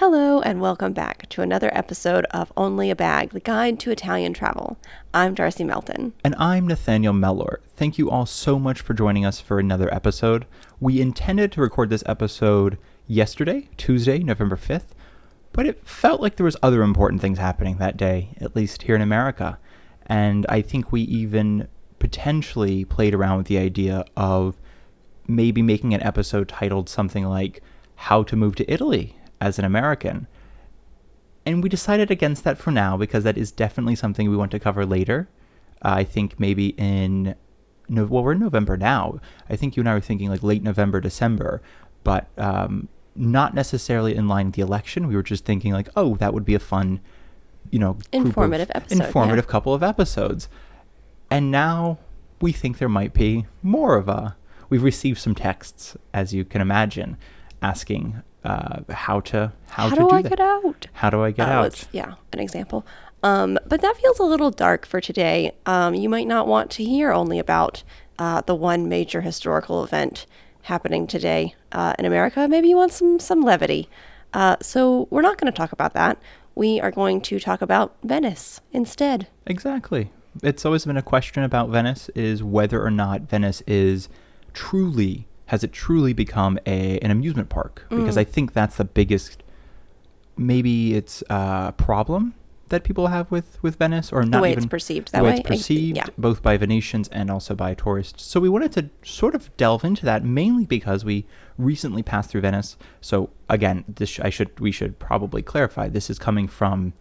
Hello and welcome back to another episode of Only a Bag, the guide to Italian travel. I'm Darcy Melton. And I'm Nathaniel Mellor. Thank you all so much for joining us for another episode. We intended to record this episode yesterday, Tuesday, November 5th, but it felt like there was other important things happening that day, at least here in America. And I think we even potentially played around with the idea of maybe making an episode titled something like How to Move to Italy as an American. And we decided against that for now because that is definitely something we want to cover later. I think maybe we're in November now. I think you and I were thinking like late November, December, but not necessarily in line with the election. We were just thinking like, oh, that would be a fun, Informative couple of episodes. And now we think there might be more of we've received some texts, as you can imagine, asking how do I get out? How do I get out? An example. But that feels a little dark for today. You might not want to hear only about the one major historical event happening today in America. Maybe you want some levity. So we're not going to talk about that. We are going to talk about Venice instead. Exactly. It's always been a question about Venice, is whether or not Venice has it truly become an amusement park? Because I think that's the biggest, maybe it's a problem that people have with Venice, or not even it's perceived that way. It's perceived both by Venetians and also by tourists. So we wanted to sort of delve into that, mainly because we recently passed through Venice. So again, we should probably clarify, this is coming from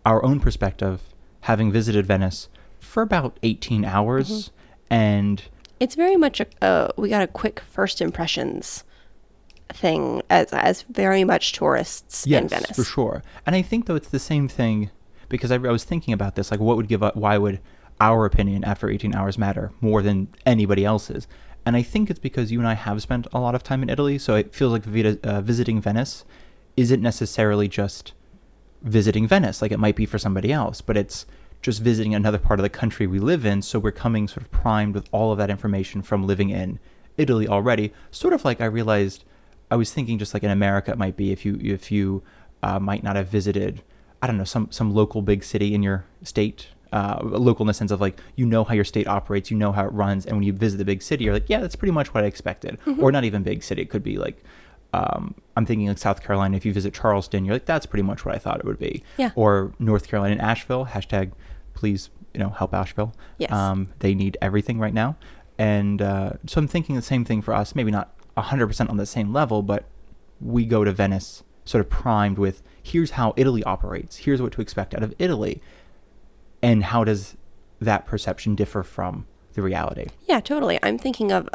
our own perspective, having visited Venice for about 18 hours, and it's very much we got a quick first impressions thing as very much tourists in Venice. Yes, for sure. And I think though it's the same thing, because I was thinking about this, like why would our opinion after 18 hours matter more than anybody else's? And I think it's because you and I have spent a lot of time in Italy, so it feels like visiting Venice isn't necessarily just visiting Venice, like it might be for somebody else, but it's just visiting another part of the country we live in, so we're coming sort of primed with all of that information from living in Italy already. Sort of like I realized, I was thinking just like in America it might be if you might not have visited, I don't know, some local big city in your state, local in the sense of like, how your state operates, how it runs, and when you visit the big city, you're like, yeah, that's pretty much what I expected. Or not even big city, it could be like, I'm thinking like South Carolina, if you visit Charleston, you're like, that's pretty much what I thought it would be. Yeah. Or North Carolina and Asheville, please, help Asheville. Yes. They need everything right now. And so I'm thinking the same thing for us, maybe not 100% on the same level, but we go to Venice sort of primed with, here's how Italy operates, here's what to expect out of Italy, and how does that perception differ from the reality? Yeah, totally. I'm thinking of,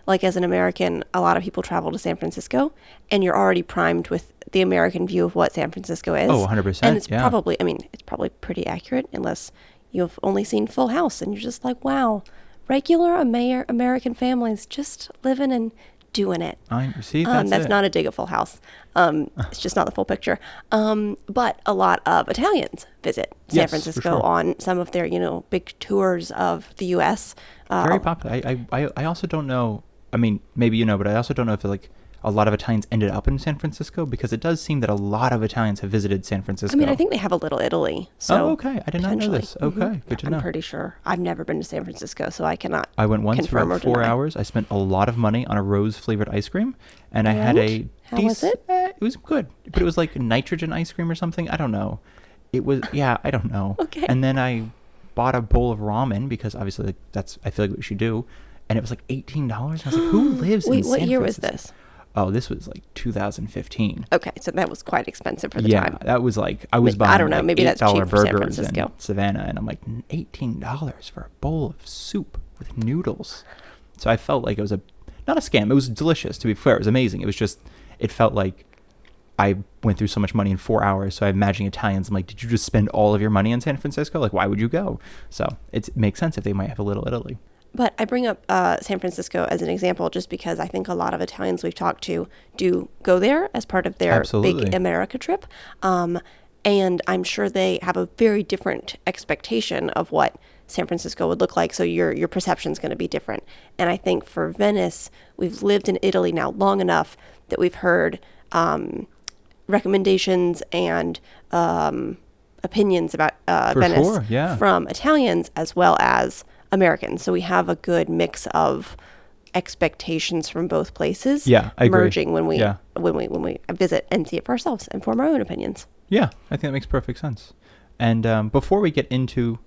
like as an American, a lot of people travel to San Francisco, and you're already primed with the American view of what San Francisco is. Oh, 100%. And it's probably pretty accurate, unless you've only seen Full House, and you're just like, wow, regular American families just living and doing it. That's not a dig at Full House. It's just not the full picture. But a lot of Italians visit San Francisco on some of their, big tours of the U.S. Very popular. I also don't know. I mean, maybe but I also don't know if like a lot of Italians ended up in San Francisco, because it does seem that a lot of Italians have visited San Francisco. I mean, I think they have a little Italy. So okay. I did not know this. Okay, good to know. I'm pretty sure. I've never been to San Francisco, so I cannot. I went once for about 4 hours. I spent a lot of money on a rose-flavored ice cream, and I had a... How was it? It was good, but it was like nitrogen ice cream or something. I don't know. It was, I don't know. Okay. And then I bought a bowl of ramen, because obviously I feel like what you should do, and it was like $18. And I was like, who lives in San Francisco? Wait, what year was this? Oh, this was like 2015. Okay, so that was quite expensive for the time. Yeah, that was like, I was buying I don't know, maybe that's cheap for San Francisco. In Savannah, and I'm like, $18 for a bowl of soup with noodles. So I felt like it was not a scam. It was delicious, to be fair. It was amazing. It was just, it felt like I went through so much money in 4 hours. So I imagine Italians, I'm like, did you just spend all of your money in San Francisco? Like, why would you go? So it makes sense if they might have a little Italy. But I bring up San Francisco as an example just because I think a lot of Italians we've talked to do go there as part of their big America trip. And I'm sure they have a very different expectation of what San Francisco would look like. So your perception is going to be different. And I think for Venice, we've lived in Italy now long enough that we've heard recommendations and opinions about For Venice sure, yeah. from Italians as well as Americans. So we have a good mix of expectations from both places Yeah, I agree. merging when we Yeah. when we visit and see it for ourselves and form our own opinions. Yeah, I think that makes perfect sense. And before we get into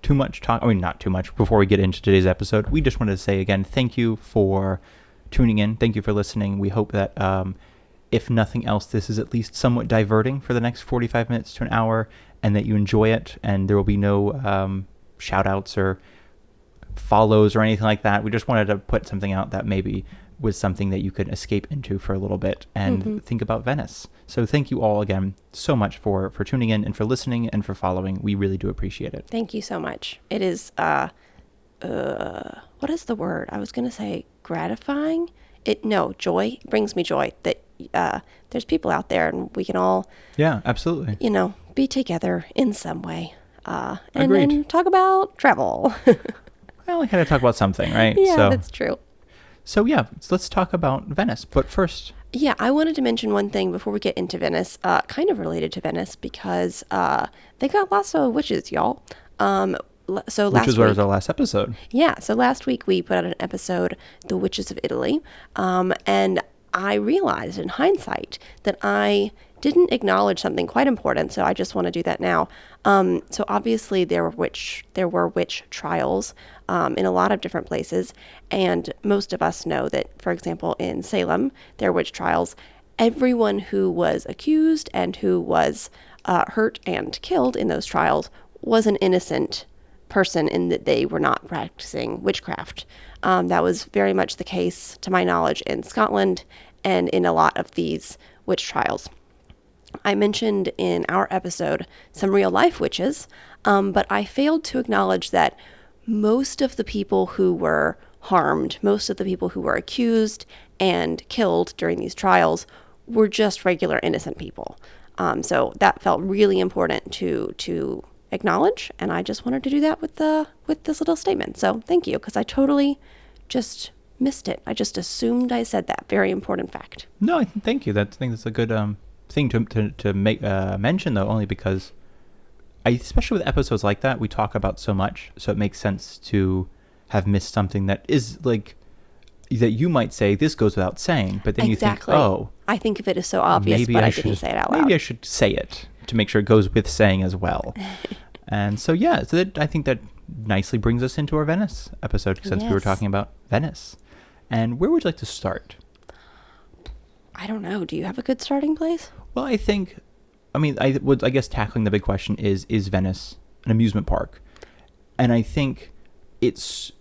too much talk, I mean, not too much, before we get into today's episode, we just wanted to say again, thank you for tuning in. Thank you for listening. We hope that, if nothing else, this is at least somewhat diverting for the next 45 minutes to an hour, and that you enjoy it, and there will be no shout outs or follows or anything like that. We just wanted to put something out that maybe was something that you could escape into for a little bit and think about Venice. So thank you all again so much for tuning in and for listening and for following. We really do appreciate it. Thank you so much. It is what is the word? I was going to say gratifying. Joy. It brings me joy that there's people out there and we can all, Yeah, absolutely. be together in some way. And Agreed. then talk about travel. Well, I had to talk about something, right? Yeah, that's true. So yeah, let's talk about Venice. But first, Yeah, I wanted to mention one thing before we get into Venice, kind of related to Venice because they got lots of witches, y'all. So which last is what week, was our last episode. yeah, so last week we put out an episode, The Witches of Italy, and I realized in hindsight that I didn't acknowledge something quite important, so I just want to do that now. So obviously there were witch trials in a lot of different places, and most of us know that, for example, in Salem, there were witch trials. Everyone who was accused and who was hurt and killed in those trials was an innocent person in that they were not practicing witchcraft. That was very much the case, to my knowledge, in Scotland and in a lot of these witch trials. I mentioned in our episode some real life witches, but I failed to acknowledge that most of the people who were harmed, most of the people who were accused and killed during these trials were just regular innocent people. So that felt really important to acknowledge, and I just wanted to do that with this little statement. So thank you, because I totally just missed it. I just assumed I said that very important fact. No, thank you. I think that's a good thing to make mention, though, only because especially with episodes like that, we talk about so much, so it makes sense to have missed something that is like that you might say this goes without saying, but then Exactly. you think, oh, I think of it as so obvious, but I didn't say it out loud. Maybe I should say it to make sure it goes with saying as well. And so yeah, so I think that nicely brings us into our Venice episode, since we were Yes. talking about Venice. And where would you like to start? I don't know. Do you have a good starting place? Well, I guess tackling the big question is Venice an amusement park? And I think it's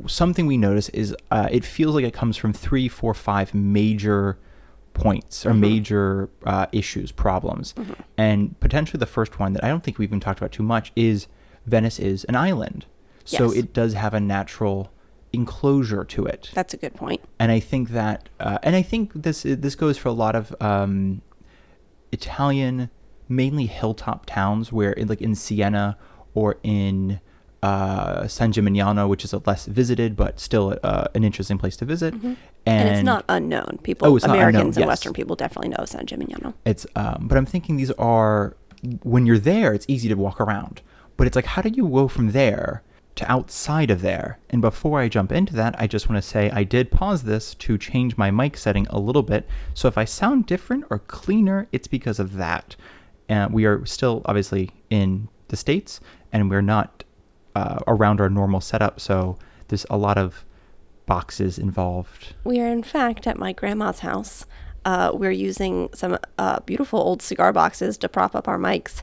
something we notice is it feels like it comes from 3, 4, 5 major points or major issues, problems. And potentially the first one that I don't think we even talked about too much is Venice is an island. So Yes. it does have a natural enclosure to it. That's a good point. And I think that, this goes for a lot of Italian, mainly hilltop towns, where in Siena or in San Gimignano, which is a less visited but still an interesting place to visit. And it's not unknown. People, Oh, it's not Americans unknown, and yes. Western people definitely know San Gimignano. It's but I'm thinking these are, when you're there, it's easy to walk around. But it's like, how do you go from there to outside of there? And before I jump into that, I just want to say I did pause this to change my mic setting a little bit. So if I sound different or cleaner, it's because of that. We are still obviously in the States, and we're not around our normal setup. So there's a lot of boxes involved. We are, in fact, at my grandma's house. We're using some beautiful old cigar boxes to prop up our mics.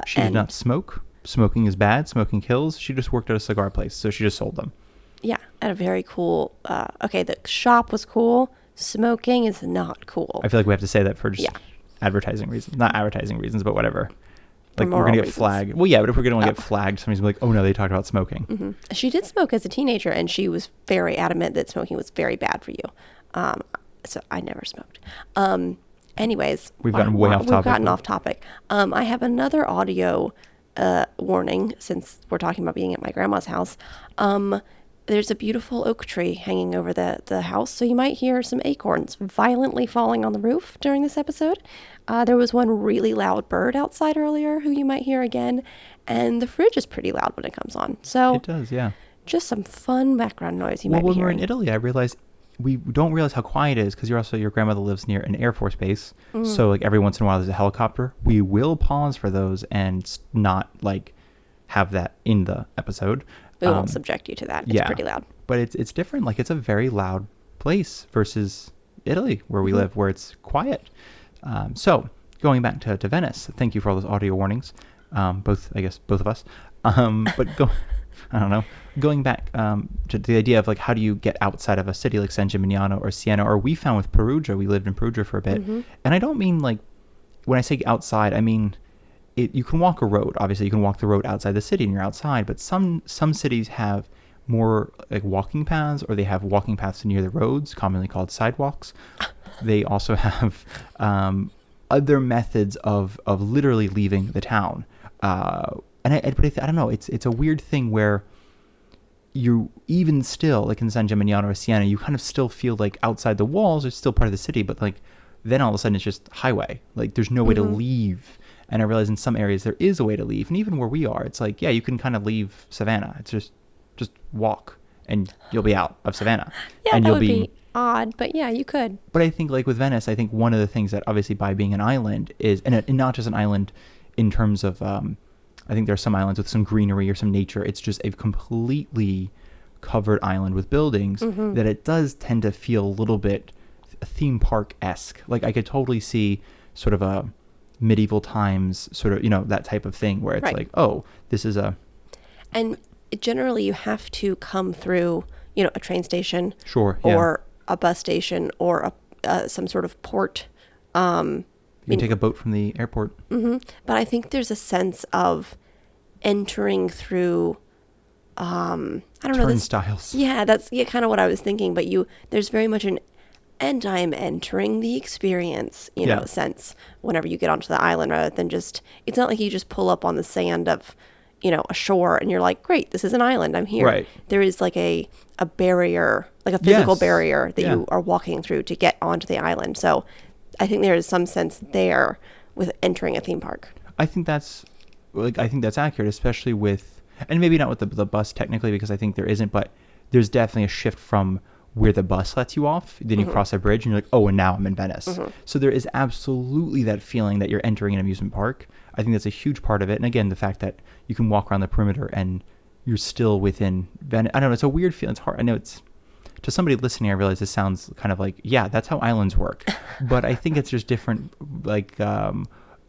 She did not smoke. Smoking is bad. Smoking kills. She just worked at a cigar place, so she just sold them. Yeah, at a very cool... the shop was cool. Smoking is not cool. I feel like we have to say that for just Yeah. advertising reasons. Not advertising reasons, but whatever. For Like, we're moral going to get reasons. flagged. Well, yeah, but if we're going to get flagged, somebody's going to be like, oh, no, they talked about smoking. She did smoke as a teenager, and she was very adamant that smoking was very bad for you. So I never smoked. Anyways, We've gotten way off topic. We've gotten off topic. I have another audio warning, since we're talking about being at my grandma's house. there's a beautiful oak tree hanging over the house, so you might hear some acorns violently falling on the roof during this episode. There was one really loud bird outside earlier who you might hear again, and the fridge is pretty loud when it comes on. So It does, yeah. just some fun background noise you Well, might be when we're hearing. in Italy, I realized we don't realize how quiet it is because your grandmother lives near an Air Force base. So like every once in a while there's a helicopter. We will pause for those and not like have that in the episode. We won't subject you to that. It's pretty loud. But it's different. Like it's a very loud place versus Italy where we live, where it's quiet. So going back to Venice, thank you for all those audio warnings. Both of us. I don't know. Going back to the idea of like how do you get outside of a city like San Gimignano or Siena, or we found with Perugia, we lived in Perugia for a bit. And I don't mean like, when I say outside, I mean you can walk a road. Obviously, you can walk the road outside the city and you're outside. But some cities have more like walking paths, or they have walking paths near the roads, commonly called sidewalks. They also have other methods of literally leaving the town. But I don't know. It's a weird thing where you even still, like in San Gimignano or Siena, you kind of still feel like outside the walls, it's still part of the city, but like then all of a sudden it's just highway. Like there's no way to leave. And I realize in some areas there is a way to leave. And even where we are, it's like, yeah, you can kind of leave Savannah. It's just walk and you'll be out of Savannah. Yeah, and that you'll would be odd, but yeah, you could. But I think like with Venice, I think one of the things that obviously by being an island is, and not just an island in terms of, I think there are some islands with some greenery or some nature. It's just a completely covered island with buildings that it does tend to feel a little bit theme park-esque. Like I could totally see sort of a medieval times sort of, that type of thing where it's like, oh, this is a... And generally you have to come through, a train station. Sure, yeah. Or a bus station or some sort of port. You can take a boat from the airport. But I think there's a sense of entering through, I don't know. Turnstiles. Yeah, that's kind of what I was thinking. But there's very much and I'm entering the experience, sense whenever you get onto the island, rather than it's not like you just pull up on the sand of, a shore and you're like, great, this is an island, I'm here. Right. There is like a barrier, like a physical Yes. barrier that you are walking through to get onto the island. So I think there is some sense there with entering a theme park. I think that's accurate, especially with, and maybe not with the bus technically, because I think there isn't, but there's definitely a shift from where the bus lets you off, then you cross a bridge and you're like, oh, and now I'm in Venice. So there is absolutely that feeling that you're entering an amusement park. I think that's a huge part of it. And again, the fact that you can walk around the perimeter and you're still within Venice. I don't know, it's a weird feeling. It's hard. I know it's, to somebody listening, I realize this sounds kind of like, yeah, that's how islands work. But I think it's just different, like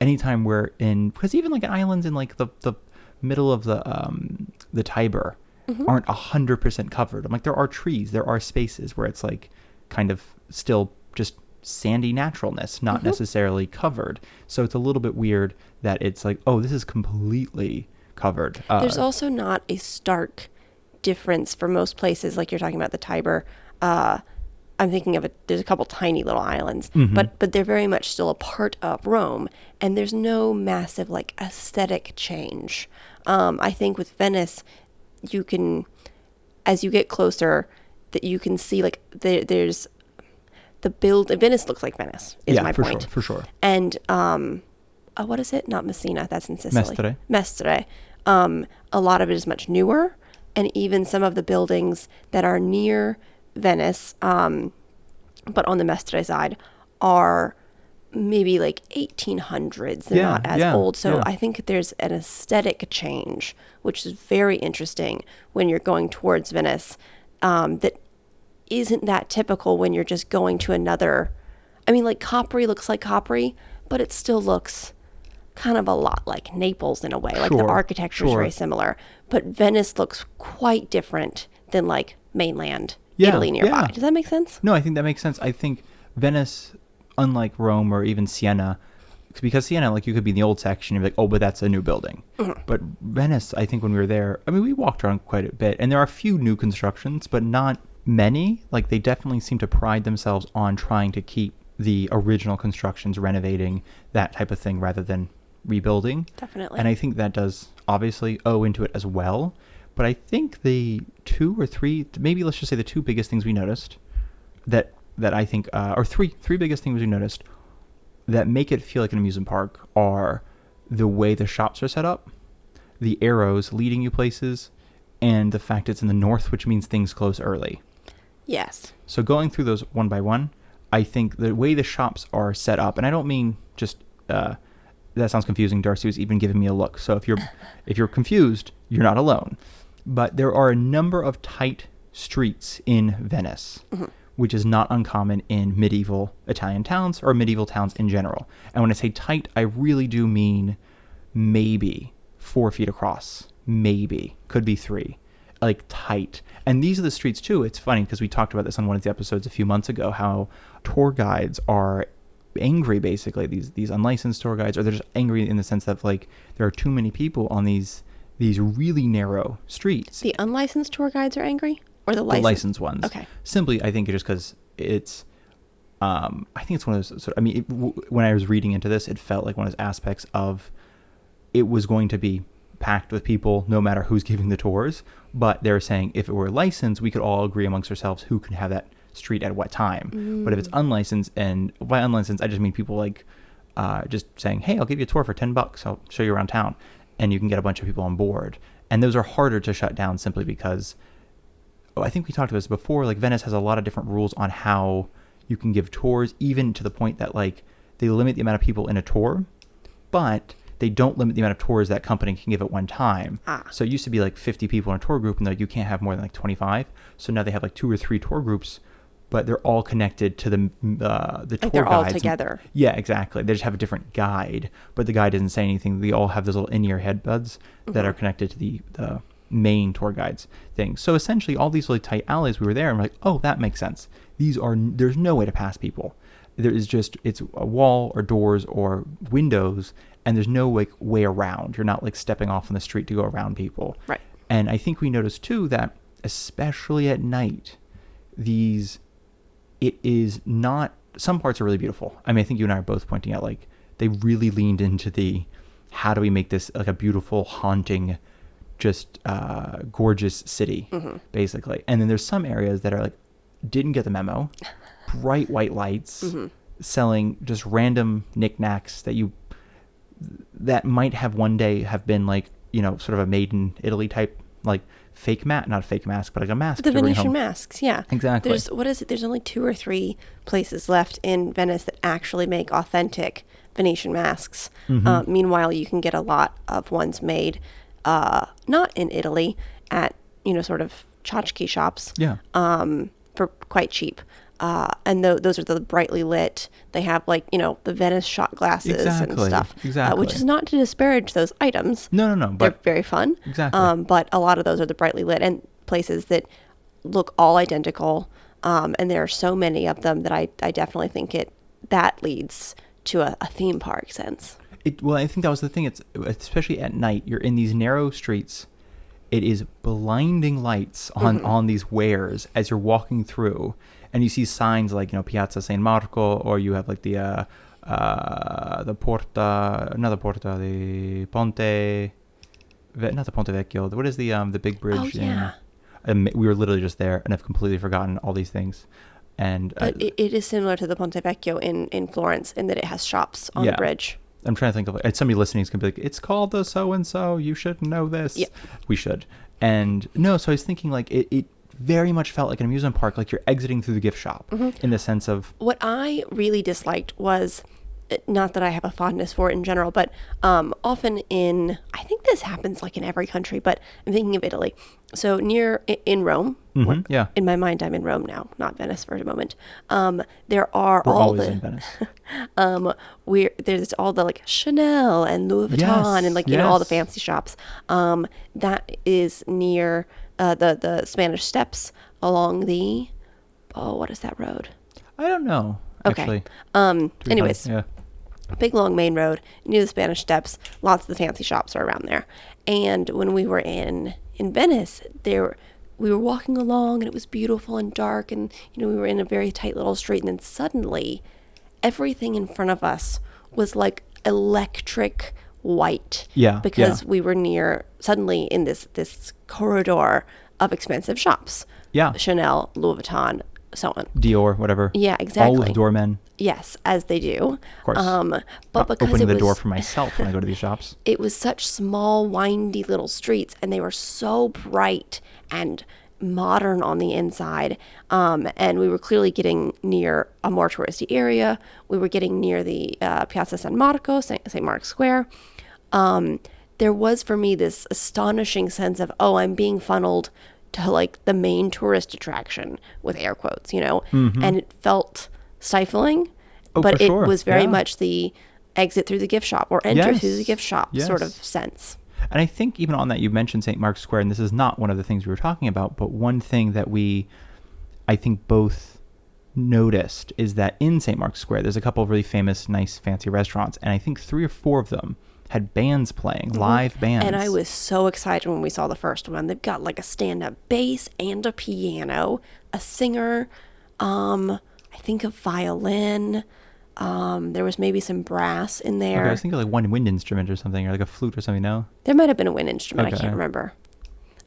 anytime we're in, because even like islands in like the middle of the Tiber, aren't 100% covered. I'm like, there are trees, there are spaces where it's like kind of still just sandy naturalness, not necessarily covered. So it's a little bit weird that it's like, oh, this is completely covered. There's also not a stark difference for most places, like you're talking about the Tiber. I'm thinking of there's a couple tiny little islands, but they're very much still a part of Rome, and there's no massive like aesthetic change. I think with Venice, you can, as you get closer, that you can see like there's the Venice looks like Venice is my point. For sure. And what is it? Not Messina. That's in Sicily. Mestre. A lot of it is much newer, and even some of the buildings that are near Venice, but on the Mestre side, are maybe like 1800s. They're not as old. So I think there's an aesthetic change, which is very interesting when you're going towards Venice, that isn't that typical when you're just going to another. I mean, like Capri looks like Capri, but it still looks kind of a lot like Naples in a way. Like the architecture is very similar, but Venice looks quite different than like mainland Italy nearby. Does that make sense? No, I think that makes sense. I think Venice, unlike Rome or even Siena, because Siena, like you could be in the old section and be like, oh, but that's a new building. But Venice, I think when we were there, I mean, we walked around quite a bit, and there are a few new constructions, but not many. Like they definitely seem to pride themselves on trying to keep the original constructions, renovating, that type of thing, rather than rebuilding. Definitely. And I think that does obviously owe into it as well. But I think the two or three, maybe let's just say the two biggest things we noticed that I think, or three biggest things we noticed that make it feel like an amusement park are the way the shops are set up, the arrows leading you places, and the fact it's in the north, which means things close early. Yes. So going through those one by one, I think the way the shops are set up, and I don't mean just that sounds confusing. Darcy was even giving me a look. So if you're confused, you're not alone. But there are a number of tight streets in Venice, which is not uncommon in medieval Italian towns or medieval towns in general. And when I say tight, I really do mean maybe 4 feet across, maybe, could be 3, like tight. And these are the streets too. It's funny because we talked about this on one of the episodes a few months ago, how tour guides are angry, basically, these unlicensed tour guides, or they're just angry in the sense that like there are too many people on these really narrow streets. The unlicensed tour guides are angry? Or the licensed ones. Okay. Simply, I think just because it's, I think it's one of those, when I was reading into this, it felt like one of those aspects of it was going to be packed with people no matter who's giving the tours, but they're saying if it were licensed, we could all agree amongst ourselves who can have that street at what time. But if it's unlicensed, and by unlicensed, I just mean people like just saying, hey, I'll give you a tour for $10. I'll show you around town. And you can get a bunch of people on board. And those are harder to shut down simply because, I think we talked about this before, like Venice has a lot of different rules on how you can give tours, even to the point that like they limit the amount of people in a tour, but they don't limit the amount of tours that company can give at one time. So it used to be like 50 people in a tour group, and like you can't have more than like 25. So now they have like 2 or 3 tour groups, but they're all connected to the like tour they're all guides. together. Yeah, exactly. They just have a different guide, but the guide doesn't say anything. They all have those little in-ear headbuds that are connected to the main tour guides thing. So essentially, all these really tight alleys, we were there, and we're like, oh, that makes sense. There's no way to pass people. There is just, it's a wall or doors or windows, and there's no like way around. You're not like stepping off on the street to go around people. Right. And I think we noticed too that especially at night, it is not, some parts are really beautiful. I mean, I think you and I are both pointing out like they really leaned into the, how do we make this like a beautiful, haunting, just gorgeous city, basically. And then there's some areas that are like, didn't get the memo, bright white lights, selling just random knickknacks that might have one day have been like, sort of a made in Italy type, like not a fake mask, but like a mask. The Venetian masks, yeah. Exactly. There's only 2 or 3 places left in Venice that actually make authentic Venetian masks. Meanwhile, you can get a lot of ones made, not in Italy, at, sort of tchotchke shops. Yeah. For quite cheap. And those are the brightly lit. They have like, the Venice shot glasses and stuff. Exactly. Which is not to disparage those items. No. They're But very fun. Exactly. But a lot of those are the brightly lit and places that look all identical. And there are so many of them that I definitely think that leads to a theme park sense. Well, I think that was the thing. It's especially at night. You're in these narrow streets. It is blinding lights on these wares as you're walking through, and you see signs like Piazza San Marco, or you have like the Porta, not the Porta, the Ponte, not the Ponte Vecchio. What is the big bridge? Oh yeah. We were literally just there, and I've completely forgotten all these things. And but it is similar to the Ponte Vecchio in Florence in that it has shops on the bridge. I'm trying to think of and somebody listening is going to be like, it's called the so-and-so. You should know this. Yeah. We should. And no, so I was thinking like it very much felt like an amusement park, like you're exiting through the gift shop in the sense of. What I really disliked was, not that I have a fondness for it in general, but often I think this happens like in every country, but I'm thinking of Italy. So in Rome, yeah. In my mind, I'm in Rome now, not Venice for a moment. There are We're all always in Venice. There's all the like Chanel and Louis Vuitton and like all the fancy shops. That is near the Spanish Steps along the what is that road? I don't know. Actually. Okay. Anyways. Yeah. Big long main road near the Spanish Steps. Lots of the fancy shops are around there. And when we were in Venice, we were walking along and it was beautiful and dark, and we were in a very tight little street, and then suddenly everything in front of us was like electric white. Yeah, Because yeah. we were near, suddenly in this corridor of expensive shops. Yeah. Chanel, Louis Vuitton, so on. Dior, whatever. Yeah, All with exactly. doormen, Yes, as they do. of course. But Not because opening the door for myself when I go to these shops. it was such small, windy little streets, and they were so bright and modern on the inside. And we were clearly getting near a more touristy area. We were getting near the Piazza San Marco, St. Mark's Square. There was for me this astonishing sense of, oh, I'm being funneled to like the main tourist attraction with air quotes, and it felt stifling, Oh, but for it sure. was very Yeah. much the exit through the gift shop or enter through the Yes. gift shop sort of Yes. sense. And I think even on that, you mentioned St. Mark's Square, and this is not one of the things we were talking about, but one thing that I think both noticed is that in St. Mark's Square, there's a couple of really famous, nice, fancy restaurants, and I think 3 or 4 of them had bands playing, live bands. And I was so excited when we saw the first one. They've got like a stand-up bass and a piano, a singer, I think a violin. There was maybe some brass in there. Okay, I was thinking like one wind instrument or something, or like a flute or something, no? There might have been a wind instrument. I Okay. can't remember.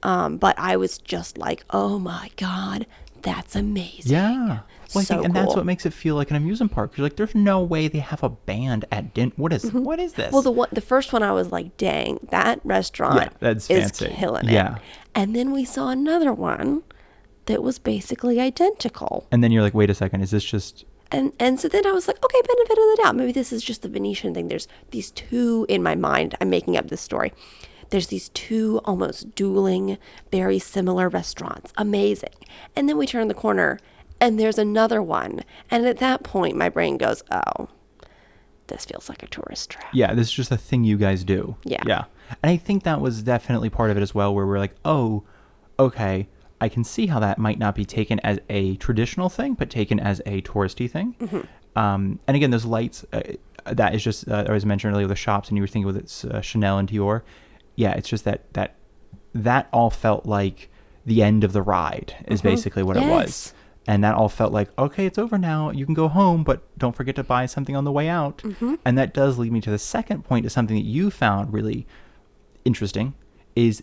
But I was just like, oh my God, that's amazing. Yeah. Well, I So think, and that's cool. what makes it feel like an amusement park. You're like, there's no way they have a band at dinner. What is this? Well, the first one I was like, dang, that restaurant Yeah, that's is fancy. killing it. Yeah. And then we saw another one that was basically identical. And then you're like, wait a second, is this just... And so then I was like, okay, benefit of the doubt. Maybe this is just the Venetian thing. There's these two in my mind. I'm making up this story. There's these two almost dueling, very similar restaurants. Amazing. And then we turn the corner and there's another one. And at that point, my brain goes, oh, this feels like a tourist trap. Yeah, this is just a thing you guys do. Yeah. Yeah. And I think that was definitely part of it as well, where we're like, oh, okay, I can see how that might not be taken as a traditional thing, but taken as a touristy thing. Mm-hmm. And again, those lights, that is just, I was mentioning earlier, the shops, and you were thinking with it's Chanel and Dior. Yeah, it's just that all felt like the end of the ride is basically what it was. Yes. And that all felt like, okay, it's over now. You can go home, but don't forget to buy something on the way out. And that does lead me to the second point, is something that you found really interesting, is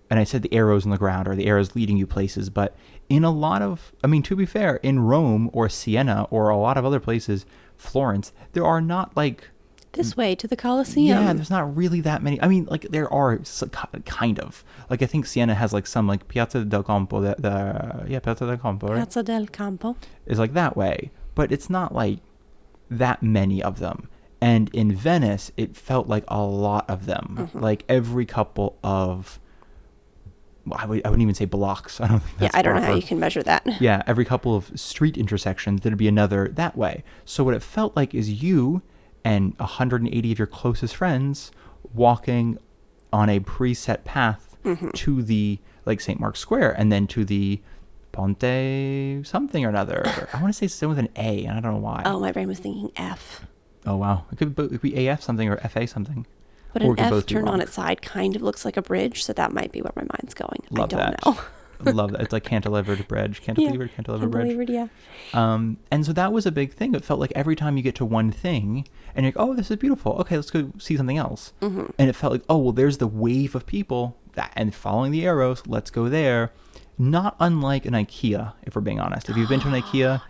and I said the arrows on the ground, or the arrows leading you places, but in a lot of, I mean, to be fair, in Rome or Siena or a lot of other places, Florence, there are not like... This way to the Colosseum. Yeah, there's not really that many. I mean, like, there are kind of. Like, I think Siena has, like, some, like, Piazza del Campo, Piazza del Campo, right? Piazza del Campo. Is, like, that way. But it's not, like, that many of them. And in Venice, it felt like a lot of them. Like, every couple of... I wouldn't even say blocks. I don't think that's Yeah, I don't know how proper. you can measure that. Yeah, every couple of street intersections, there'd be another that way. So what it felt like is you and 180 of your closest friends walking on a preset path to the, like, St. Mark's Square, and then to the Ponte something or another. I want to say something with an A, and I don't know why. Oh, my brain was thinking F. Oh, wow. It could be AF something or FA something. But Or it an could F both be turned on wrong. its side kind of looks like a bridge, so that might be where my mind's going. Love I don't that. know. Love that. It's like cantilevered bridge. Cantilevered bridge. Cantilevered, yeah. And so that was a big thing. It felt like every time you get to one thing and you're like, oh, this is beautiful. Okay, let's go see something else. And it felt like, oh, well, there's the wave of people and following the arrows. Let's go there. Not unlike an IKEA, if we're being honest. If you've been to an IKEA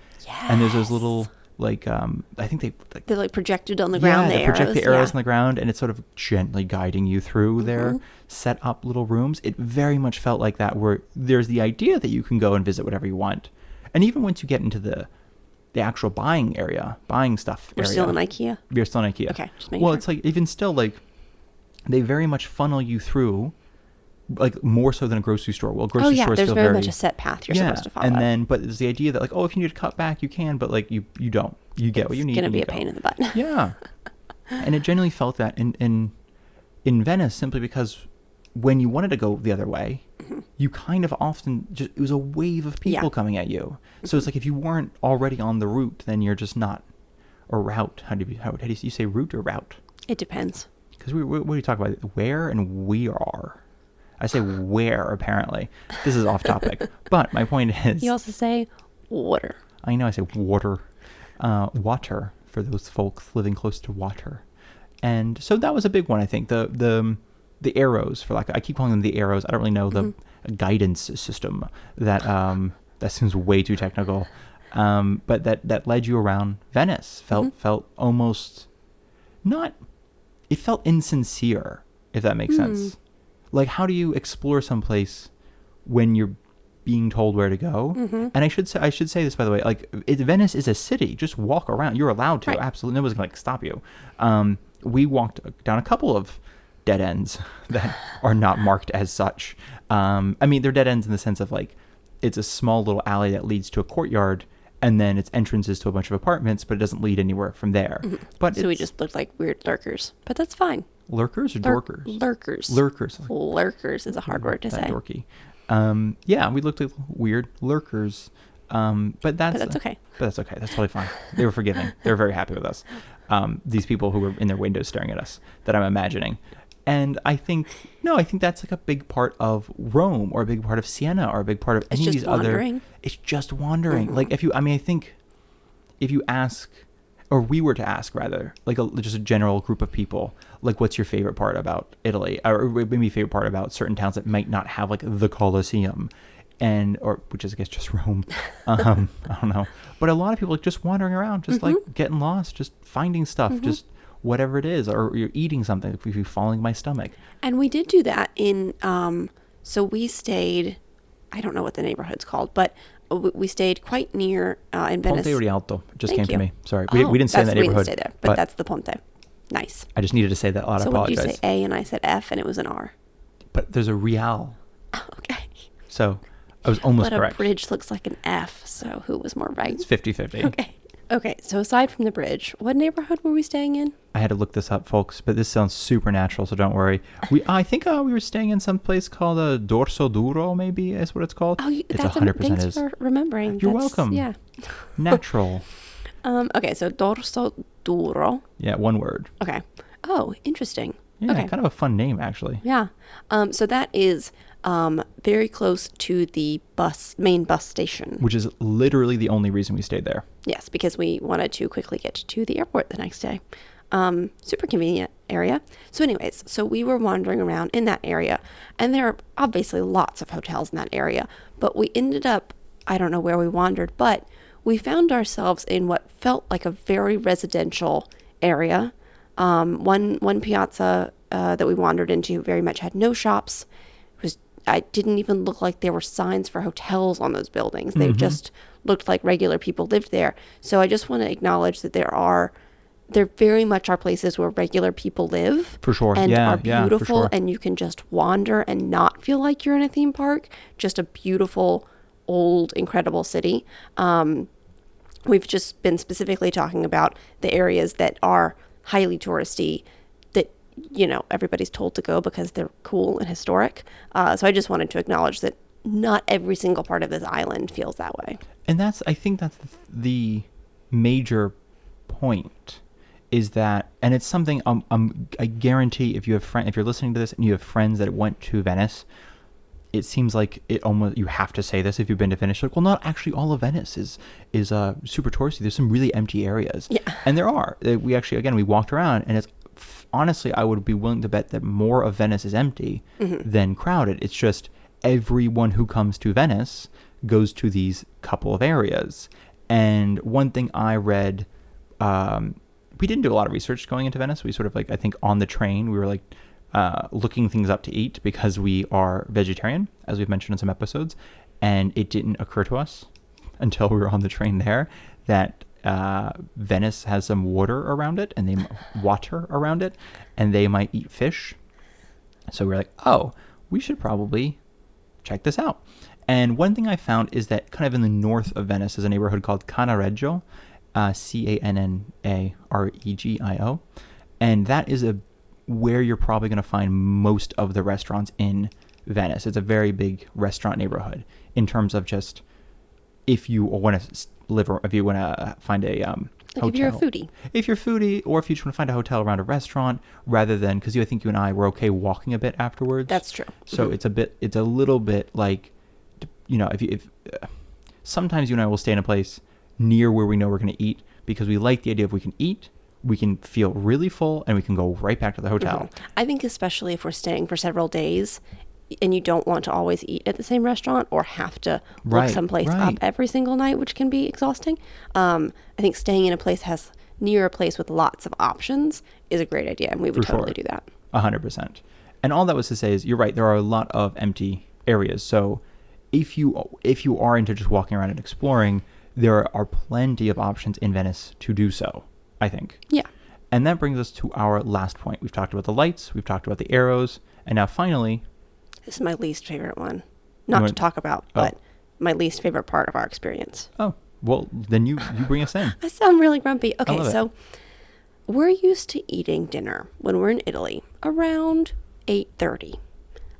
and there's those little, like, I think They're like projected on the ground. they project the arrows arrows on the ground, and it's sort of gently guiding you through their set up little rooms. It very much felt like that, where there's the idea that you can go and visit whatever you want. And even once you get into the actual buying stuff We're area. still in IKEA? We're still in IKEA. Okay, just making well, sure. it's like, even still, like, they very much funnel you through, like, more so than a grocery store. Well, grocery Oh, yeah, stores there's feel very much a set path you're supposed to follow. And then, but there's the idea that, like, oh, if you need to cut back, you can, but, like, you don't. You get what you need. It's going to and be you a go. pain in the butt. Yeah. And it genuinely felt that in Venice, simply because when you wanted to go the other way, you kind of often just, it was a wave of people coming at you. So it's like, if you weren't already on the route, then you're just not, or route. How do you say route or route? It depends. Because what do you talk about? Where and we are. I say where, apparently. This is off topic. But my point is... You also say water. I know I say water. Water, for those folks living close to water. And so that was a big one, I think. The arrows, for like, I keep calling them the arrows. I don't really know the guidance system that that seems way too technical. But that led you around Venice. Felt almost not. It felt insincere, if that makes sense. Like, how do you explore someplace when you're being told where to go? And I should say this, by the way. Like, Venice is a city. Just walk around. You're allowed to. Right. Absolutely, nobody's gonna stop you. We walked down a couple of dead ends that are not marked as such. I mean, they're dead ends in the sense of, like, it's a small little alley that leads to a courtyard, and then its entrances to a bunch of apartments, but it doesn't lead anywhere from there. But so we just looked like weird lurkers, but that's fine. Lurkers or dorkers? Lurkers. Lurkers is a hard word to say. Dorky. Yeah, we looked like weird lurkers. But that's okay. But that's okay. That's totally fine. They were forgiving. They were very happy with us. These people who were in their windows staring at us, that I'm imagining. And I think that's like a big part of Rome, or a big part of Siena, or a big part of any of these other. It's just wandering. Like, I think if you ask, or we were to ask rather, like just a general group of people, like, what's your favorite part about Italy, or maybe favorite part about certain towns that might not have like the Colosseum, or which is, I guess, just Rome. I don't know, but a lot of people like just wandering around, just like getting lost, just finding stuff, just whatever it is, or you're eating something, if you're falling my stomach. And we did do that in, so we stayed, I don't know what the neighborhood's called, but we stayed quite near in Venice. Ponte Rialto just came to me. Sorry, we didn't stay in that neighborhood. We didn't stay there, but that's the Ponte. Nice. I just needed to say that a lot. So I apologize. What did you say? A, and I said F, and it was an R. But there's a Real. Oh, okay. So I was almost correct. But a bridge looks like an F, so who was more right? It's 50-50. Okay, so aside from the bridge, what neighborhood were we staying in? I had to look this up, folks, but this sounds supernatural, so don't worry. I think we were staying in some place called Dorso Duro, maybe is what it's called. Oh, it's 100% thanks is. for remembering. You're welcome. Yeah. Natural. Okay, so Dorso Duro. Yeah, one word. Okay. Oh, interesting. Yeah, okay. Kind of a fun name, actually. Yeah. So that is very close to the main bus station. Which is literally the only reason we stayed there. Yes, because we wanted to quickly get to the airport the next day. Super convenient area. So anyways, so we were wandering around in that area, and there are obviously lots of hotels in that area, but we ended up, I don't know where we wandered, but we found ourselves in what felt like a very residential area. One piazza that we wandered into very much had no shops. I didn't even look like there were signs for hotels on those buildings. They just looked like regular people lived there. So I just want to acknowledge that there very much are places where regular people live. For sure. And yeah, are beautiful, for sure. And you can just wander and not feel like you're in a theme park. Just a beautiful, old, incredible city. We've just been specifically talking about the areas that are highly touristy, that, everybody's told to go because they're cool and historic. So I just wanted to acknowledge that not every single part of this island feels that way. And I think that's the major point, is that, and it's something I guarantee if you're listening to this and you have friends that went to Venice, it seems like you have to say this if you've been to Venice. Like, well, not actually all of Venice is super touristy. There's some really empty areas. Yeah. And there are. We actually, again, we walked around, and it's honestly, I would be willing to bet that more of Venice is empty than crowded. It's just everyone who comes to Venice goes to these couple of areas. And one thing I read, we didn't do a lot of research going into Venice. We sort of I think on the train, we were looking things up to eat because we are vegetarian, as we've mentioned in some episodes. And it didn't occur to us until we were on the train there that Venice has some water around it, and they might eat fish. So we're like, oh, we should probably check this out. And one thing I found is that kind of in the north of Venice is a neighborhood called Cannaregio, Cannaregio, and that is where you're probably going to find most of the restaurants in Venice. It's a very big restaurant neighborhood in terms of just if you want to live, or if you want to find a hotel. If you're a foodie. If you're a foodie, or if you just want to find a hotel around a restaurant, rather than, because I think you and I were okay walking a bit afterwards. That's true. So it's a little bit like, if sometimes you and I will stay in a place near where we know we're going to eat because we like the idea of we can eat we can feel really full and we can go right back to the hotel. I think especially if we're staying for several days and you don't want to always eat at the same restaurant or have to look Right, someplace up right. every single night, which can be exhausting. I think staying in a place near a place with lots of options is a great idea, and we would For totally sure. do that. 100%. And all that was to say is, you're right, there are a lot of empty areas. So if you are into just walking around and exploring, there are plenty of options in Venice to do so, I think. Yeah. And that brings us to our last point. We've talked about the lights, we've talked about the arrows, and now finally, This is my least favorite one. Not to want- talk about, Oh. but my least favorite part of our experience. oh, well, then you bring us in. I sound really grumpy. Okay, love it. so we're used to eating dinner when we're in Italy around 8:30.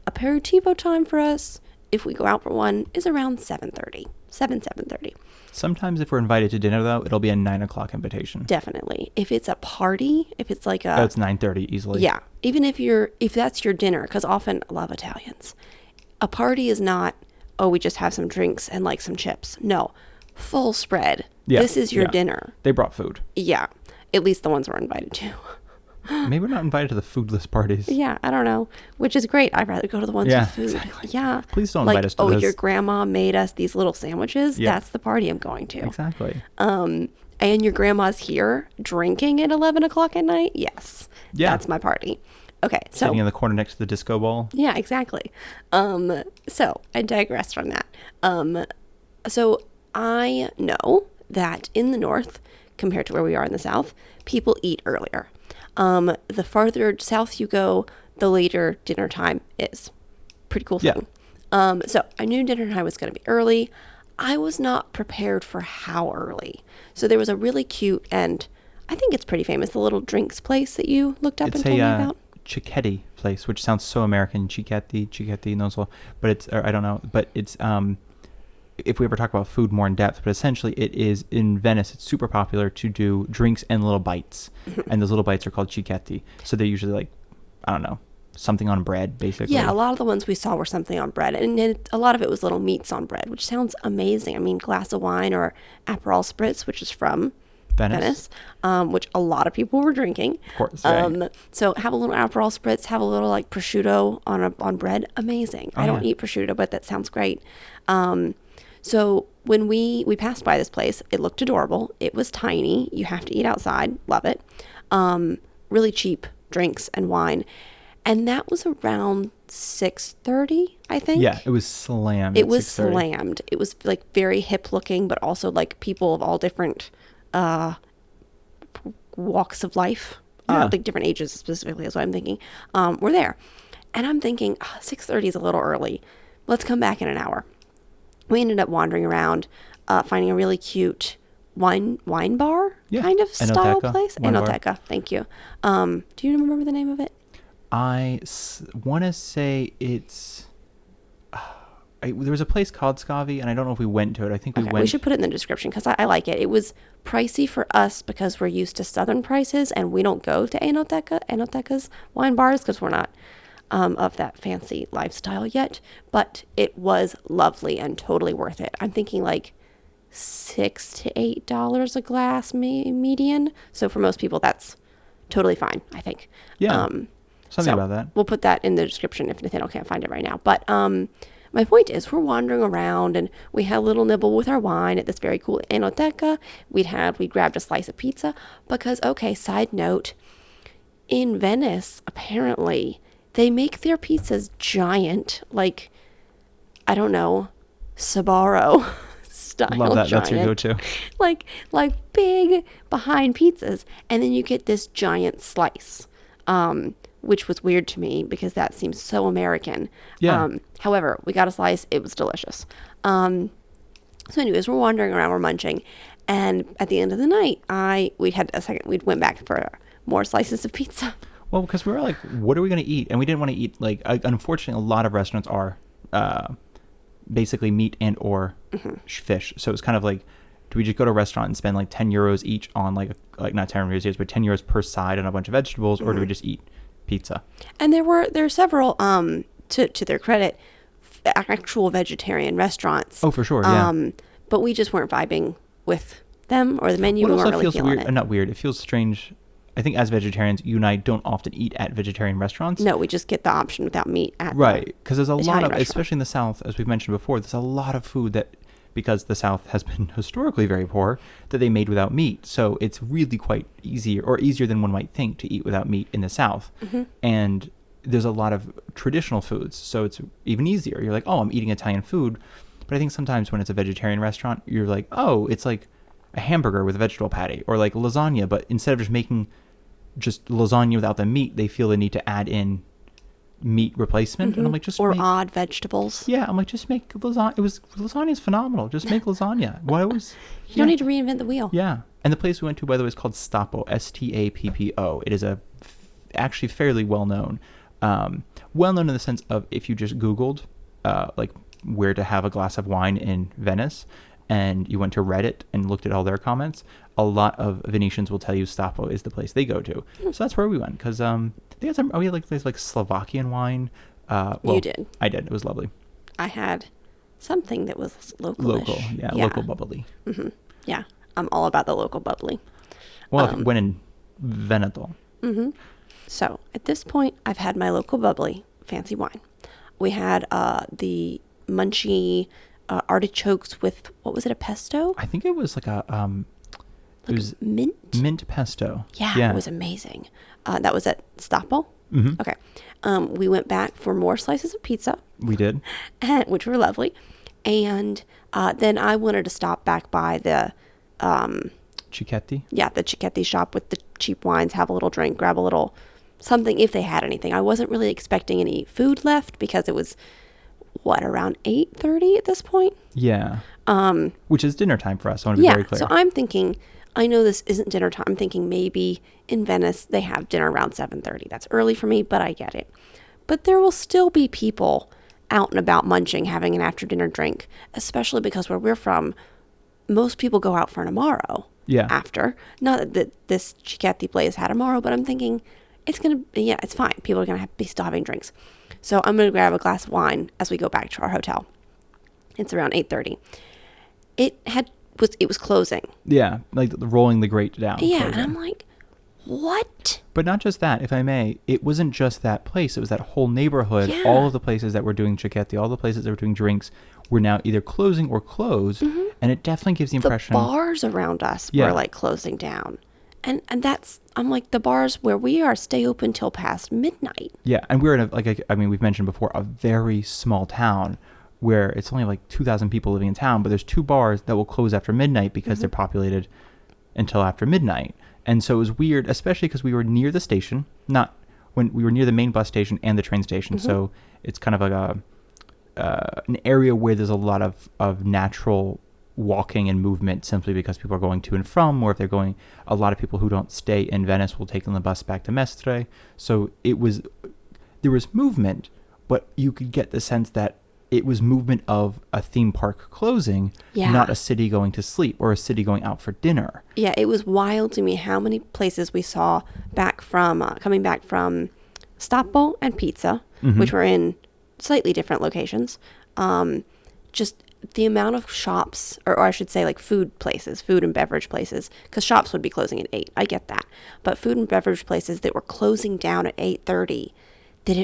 Aperitivo time for us, if we go out for one, is around 7:30. 7:30. Sometimes if we're invited to dinner, though, it'll be a 9 o'clock invitation. Definitely. If it's a party, if it's like Oh, it's 9:30 easily. yeah, even if that's your dinner, because often I love Italians. A party is not, oh, we just have some drinks and like some chips. No, full spread. Yeah, This is your yeah. dinner. They brought food. Yeah, at least the ones we're invited to. Maybe we're not invited to the foodless parties. Yeah, I don't know, which is great. I'd rather go to the ones Yeah, with food. exactly. Yeah. Please don't like, invite us to oh, this. your grandma made us these little sandwiches. Yeah. That's the party I'm going to. Exactly. And your grandma's here drinking at 11 o'clock at night. Yes. Yeah. That's my party. Okay. So Sitting in the corner next to the disco ball. yeah, exactly. So I digress from that. So I know that in the north, compared to where we are in the south, people eat earlier. The farther south you go, the later dinner time is. Pretty cool Yeah. thing. So I knew dinner time was going to be early. I was not prepared for how early. So there was a really cute, and I think it's pretty famous, the little drinks place that you looked up It's and told me about. Cicchetti place, which sounds so American. Cicchetti, non so. But it's, or I don't know. But it's, if we ever talk about food more in depth, but essentially it is in Venice, it's super popular to do drinks and little bites. And those little bites are called cicchetti. So they're usually like, I don't know, something on bread, basically. Yeah, a lot of the ones we saw were something on bread, and a lot of it was little meats on bread, which sounds amazing. I mean, glass of wine or Aperol Spritz, which is from Venice. which a lot of people were drinking. Of course, yeah. So have a little Aperol Spritz, have a little like prosciutto on bread. Amazing. I don't yeah. eat prosciutto, but that sounds great. So when we passed by this place, it looked adorable. It was tiny. You have to eat outside. Love it. Really cheap drinks and wine. And that was around 6:30, I think. Yeah, it was slammed. It at was 6:30. slammed. It was like very hip looking, but also like people of all different walks of life, Yeah. like different ages specifically is what I'm thinking, were there. And I'm thinking, 6:30 is a little early. Let's come back in an hour. We ended up wandering around, finding a really cute wine bar Yeah, kind of style Enoteca place. wine bar. Enoteca, thank you. Do you remember the name of it? I want to say it's. There was a place called Scavi, and I don't know if we went to it. I think we Okay, went. we should put it in the description because I like it. It was pricey for us because we're used to southern prices and we don't go to Enoteca's wine bars because we're not of that fancy lifestyle yet. But it was lovely and totally worth it. I'm thinking like $6 to $8 a glass median. So for most people, that's totally fine, I think. Yeah, something so about that. We'll put that in the description if Nathaniel can't find it right now. But my point is, we're wandering around and we had a little nibble with our wine at this very cool Enoteca. We grabbed a slice of pizza because, okay, side note, in Venice, apparently, they make their pizzas giant, like, I don't know, Sbarro style Love that. giant. That's your go-to. Like big behind pizzas. And then you get this giant slice. Which was weird to me because that seems so American. Yeah. However, we got a slice. It was delicious. So anyways, we're wandering around, we're munching. And at the end of the night, we went back for more slices of pizza. Well, because we were like, what are we going to eat? And we didn't want to eat, like, unfortunately, a lot of restaurants are basically meat and or fish. So it's kind of like, do we just go to a restaurant and spend like 10 euros each on like not 10 euros each, but 10 euros per side on a bunch of vegetables, or do we just eat pizza? And there are several, to their credit, actual vegetarian restaurants. Oh, for sure, yeah. But we just weren't vibing with them or the menu. What We weren't also really feels feeling weird, it. not weird, it feels strange I think as vegetarians, you and I don't often eat at vegetarian restaurants. No, we just get the option without meat at Right, because there's a lot Italian of, restaurant. especially in the South, as we've mentioned before, there's a lot of food that, because the South has been historically very poor, that they made without meat. So it's really quite easier, or easier than one might think, to eat without meat in the South. And there's a lot of traditional foods, so it's even easier. You're like, oh, I'm eating Italian food. But I think sometimes when it's a vegetarian restaurant, you're like, oh, it's like a hamburger with a vegetable patty, or like lasagna, but instead of just making just lasagna without the meat, they feel the need to add in meat replacement. And I'm like, just or make, odd vegetables. yeah, I'm like, just make lasagna. Lasagna is phenomenal. Just make lasagna. Why was You don't need to reinvent the wheel. Yeah. And the place we went to, by the way, is called Stappo, Stappo. It is actually fairly well known. Well known in the sense of, if you just Googled like where to have a glass of wine in Venice, and you went to Reddit and looked at all their comments, a lot of Venetians will tell you Stappo is the place they go to. So that's where we went, because they had some, we had like there's like Slovakian wine. Well, You did. I did. It was lovely. I had something that was local. Local, yeah, local bubbly. Yeah, I'm all about the local bubbly. Well, if you went in Veneto. So at this point, I've had my local bubbly, fancy wine. We had the munchy artichokes with, what was it, a pesto? I think it was like a it was Mint pesto. Yeah, it was amazing. That was at Stappo. Okay. We went back for more slices of pizza. We did. Which were lovely. And then I wanted to stop back by the Cicchetti. Yeah, the Cicchetti shop with the cheap wines, have a little drink, grab a little something if they had anything. I wasn't really expecting any food left because it was, around 8:30 at this point? Yeah. Which is dinner time for us. I want to be very clear. So I'm thinking, I know this isn't dinner time. I'm thinking maybe in Venice they have dinner around 7:30. That's early for me, but I get it. But there will still be people out and about munching, having an after dinner drink, especially because where we're from, most people go out for an amaro. Yeah. After. Not that this Cicchetti place had amaro, but I'm thinking it's fine. People are going to be still having drinks. So I'm going to grab a glass of wine as we go back to our hotel. It's around 8:30. It was closing. Yeah, like rolling the grate down. Yeah, closing. and I'm like, what? But not just that, if I may, it wasn't just that place. It was that whole neighborhood. Yeah. All of the places that were doing Cicchetti, all the places that were doing drinks were now either closing or closed. And it definitely gives the impression. The bars around us were like closing down. And that's, I'm like, the bars where we are stay open till past midnight. Yeah, and we're in we've mentioned before, a very small town where it's only like 2,000 people living in town, but there's 2 bars that will close after midnight because they're populated until after midnight. And so it was weird, especially because we were near the station, not when we were near the main bus station and the train station. So it's kind of like an area where there's a lot of natural walking and movement, simply because people are going to and from, or if they're going, a lot of people who don't stay in Venice will take the bus back to Mestre. So there was movement, but you could get the sense that it was movement of a theme park closing, not a city going to sleep or a city going out for dinner. Yeah, it was wild to me how many places we saw coming back from Stappo and Pizza, which were in slightly different locations. Just the amount of shops, or I should say like food and beverage places, because shops would be closing at 8. I get that. But food and beverage places that were closing down at 8:30,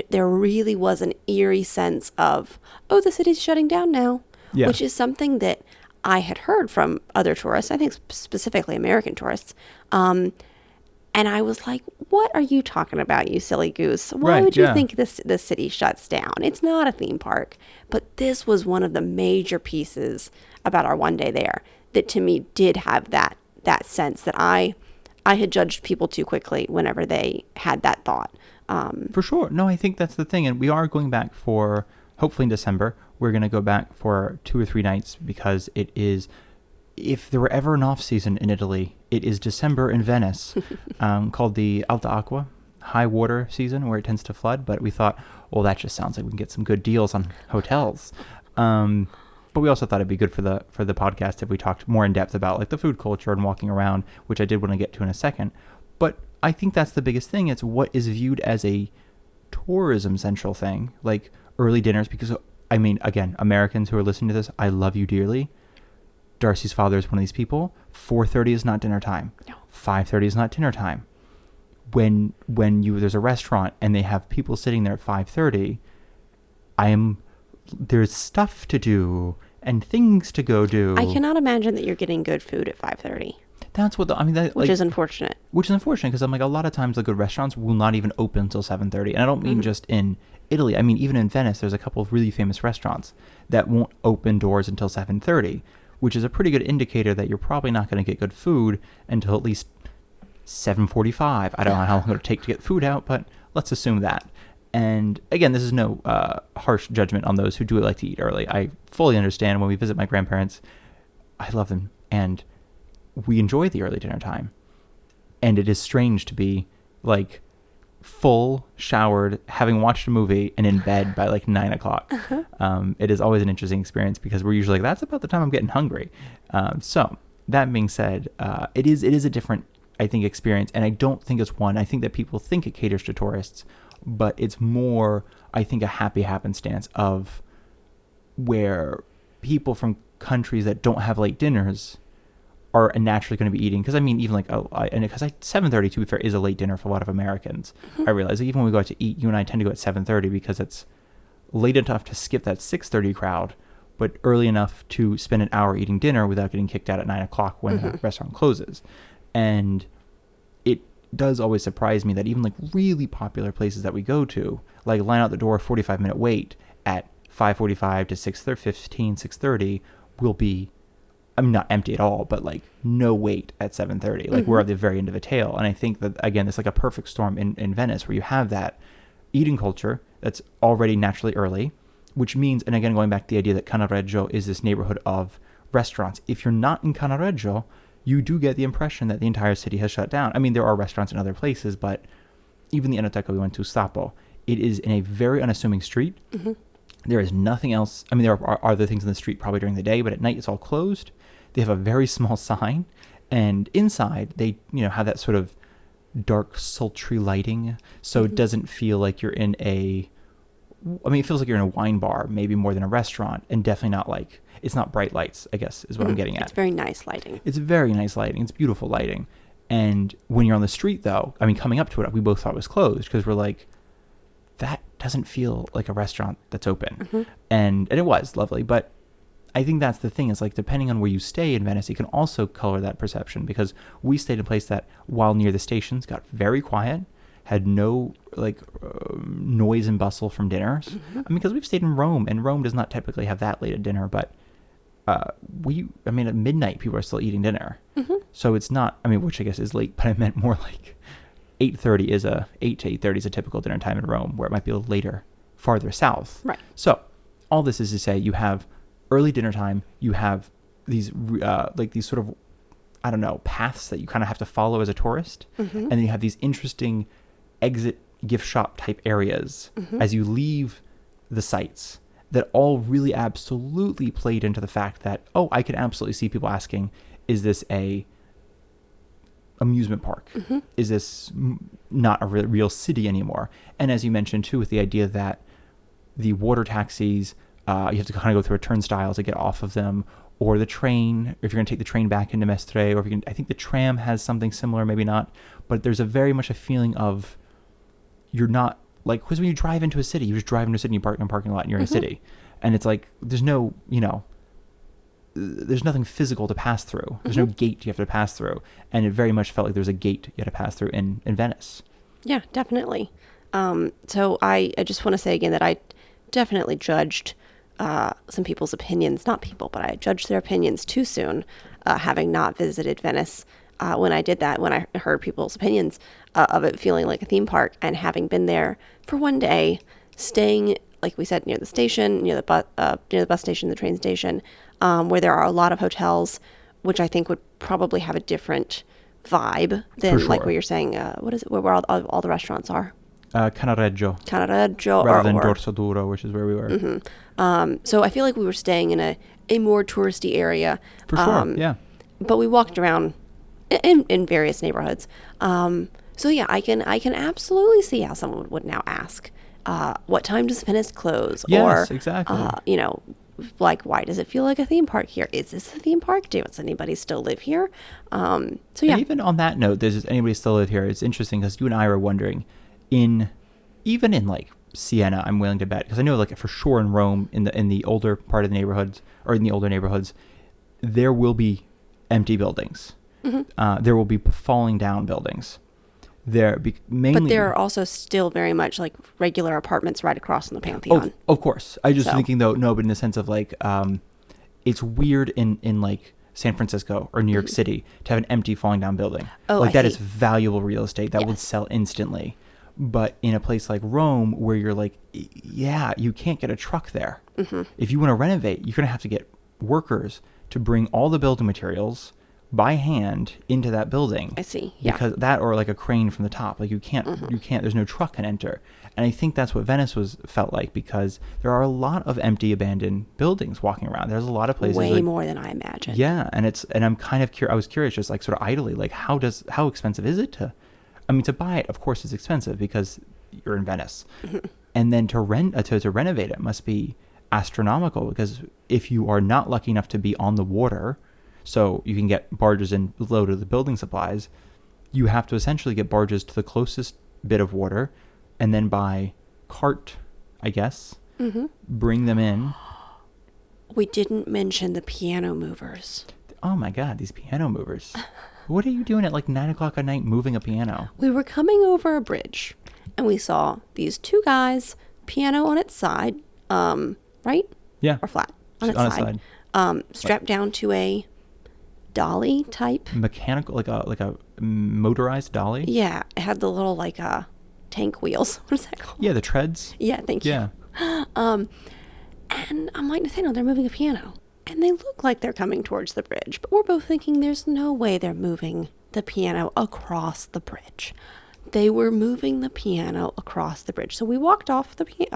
there really was an eerie sense of, oh, the city's shutting down now, which is something that I had heard from other tourists, I think specifically American tourists. And I was like, what are you talking about, you silly goose? Why would you think this city shuts down? It's not a theme park. But this was one of the major pieces about our one day there that to me did have that sense that I had judged people too quickly whenever they had that thought. For sure. No, I think that's the thing. And we are going back for, hopefully in December, we're going to go back for 2 or 3 nights, because it is, if there were ever an off season in Italy, it is December in Venice, called the Alta Acqua, high water season, where it tends to flood. But we thought, well, that just sounds like we can get some good deals on hotels. But we also thought it'd be good for the podcast if we talked more in depth about like the food culture and walking around, which I did want to get to in a second. But I think that's the biggest thing. It's what is viewed as a tourism central thing, like early dinners. Because, I mean, again, Americans who are listening to this, I love you dearly. Darcy's father is one of these people. 4:30 is not dinner time. No. 5:30 is not dinner time. when there's a restaurant and they have people sitting there at 5:30, there's stuff to do and things to go do. I cannot imagine that you're getting good food at 5:30. That's what Which is unfortunate. Which is unfortunate because I'm like, a lot of times the good restaurants will not even open until 7:30, and I don't mean just in Italy. I mean even in Venice, there's a couple of really famous restaurants that won't open doors until 7:30, which is a pretty good indicator that you're probably not going to get good food until at least 7:45. I don't know how long it'll take to get food out, but let's assume that. And again, this is no harsh judgment on those who do like to eat early. I fully understand. When we visit my grandparents, I love them, and we enjoy the early dinner time. And it is strange to be like full, showered, having watched a movie, and in bed by like 9 o'clock. It is always an interesting experience because we're usually like, that's about the time I'm getting hungry. So that being said, it is a different, I think, experience. And I don't think it's one. I think that people think it caters to tourists, but it's more, I think, a happy happenstance of where people from countries that don't have late dinners are naturally going to be eating. Because I mean, even like, 7:30, to be fair, is a late dinner for a lot of Americans. I realize even when we go out to eat, you and I tend to go at 7:30 because it's late enough to skip that 6:30 crowd, but early enough to spend an hour eating dinner without getting kicked out at 9 o'clock when the restaurant closes. And it does always surprise me that even like really popular places that we go to, like line out the door, 45-minute wait at 5:45 to 6:15, 6:30 will be, I'm not empty at all, but like no wait at 7:30. Like we're at the very end of a tail. And I think that, again, it's like a perfect storm in Venice where you have that eating culture that's already naturally early, which means, and again, going back to the idea that Cannaregio is this neighborhood of restaurants. If you're not in Cannaregio, you do get the impression that the entire city has shut down. I mean, there are restaurants in other places, but even the Enoteca we went to, Stapo, it is in a very unassuming street. There is nothing else. I mean, there are other things in the street probably during the day, but at night it's all closed. They have a very small sign, and inside they, have that sort of dark, sultry lighting, so it doesn't feel like you're in it feels like you're in a wine bar, maybe more than a restaurant, and definitely not like, it's not bright lights, I guess, is what I'm getting at. It's very nice lighting. It's very nice lighting. It's beautiful lighting. And when you're on the street, though, I mean, coming up to it, we both thought it was closed because we're like, that doesn't feel like a restaurant that's open. And it was lovely, but I think that's the thing, is like, depending on where you stay in Venice, it can also color that perception, because we stayed in a place that, while near the stations, got very quiet, had no noise and bustle from dinners. I mean, because we've stayed in Rome, and Rome does not typically have that late a dinner, but at midnight people are still eating dinner. So it's not, which I guess is late, but I meant more like 8:30 is 8 to 8:30 is a typical dinner time in Rome, where it might be a little later, farther south. Right. So all this is to say, you have early dinner time, you have these these sort of, I don't know, paths that you kind of have to follow as a tourist, and then you have these interesting exit gift shop type areas as you leave the sites, that all really absolutely played into the fact that, I could absolutely see people asking, is this a amusement park? Is this not a real city anymore? And as you mentioned too, with the idea that the water taxis, you have to kind of go through a turnstile to get off of them, or the train, if you're going to take the train back into Mestre, or if you can, I think the tram has something similar, maybe not, but there's very much a feeling of, you're not, like, because when you drive into a city, you just drive into a city, you park in a parking lot, and you're in a city. And it's like, there's no, there's nothing physical to pass through. There's no gate you have to pass through. And it very much felt like there's a gate you had to pass through in Venice. Yeah, definitely. So I just want to say again that I definitely judged some people's opinions, not people, but I judged their opinions too soon, having not visited Venice. When I did that, when I heard people's opinions of it feeling like a theme park, and having been there for one day, staying, like we said, near the station, near the bus station, the train station, where there are a lot of hotels, which I think would probably have a different vibe than like what you're saying. What is it? Where all the restaurants are? Cannaregio, rather than Dorso Duro, which is where we were. So I feel like we were staying in a more touristy area. For sure, yeah. But we walked around in various neighborhoods. So yeah, I can absolutely see how someone would now ask, what time does Venice close? Yes, or, exactly. like, why does it feel like a theme park here? Is this a theme park? Does anybody still live here? So yeah. And even on that note, does anybody still live here? It's interesting because you and I were wondering, even in like Siena, I'm willing to bet, because I know like for sure in Rome, in the older part of the neighborhoods, or in the older neighborhoods, there will be empty buildings. There will be falling down buildings. Mainly, But there are also still very much like regular apartments right across from the Pantheon. Of course. I just thinking though, no, but in the sense of like, it's weird in like San Francisco or New York City to have an empty falling down building. Oh, like I that see. is valuable real estate that would sell instantly. But in a place like Rome, where you're like, yeah, you can't get a truck there. If you want to renovate, you're going to have to get workers to bring all the building materials by hand into that building. I see. Yeah. Because that, or like a crane from the top, like you can't, there's no truck can enter. And I think that's what Venice felt like, because there are a lot of empty, abandoned buildings walking around. There's a lot of places. Way like, more than I imagined. yeah. And I'm kind of I was curious, just like sort of idly, like how expensive is it to buy it? Of course it's expensive because you're in Venice. And then to renovate it must be astronomical, because if you are not lucky enough to be on the water, so you can get barges and loaded the building supplies, you have to essentially get barges to the closest bit of water and then by cart, I guess, bring them in. We didn't mention the piano movers. Oh my God, these piano movers. What are you doing at like 9:00 at night moving a piano? We were coming over a bridge and we saw these two guys, piano on its side, right? Yeah. Or flat on its On its side. Strapped down to a dolly type. Mechanical, like a motorized dolly? Yeah, it had the little like tank wheels. What is that called? Yeah, the treads. Yeah, thank you. Yeah. And I'm like, Nathaniel, they're moving a piano. And they look like they're coming towards the bridge, but we're both thinking there's no way they're moving the piano across the bridge. They were moving the piano across the bridge. So we walked off the bridge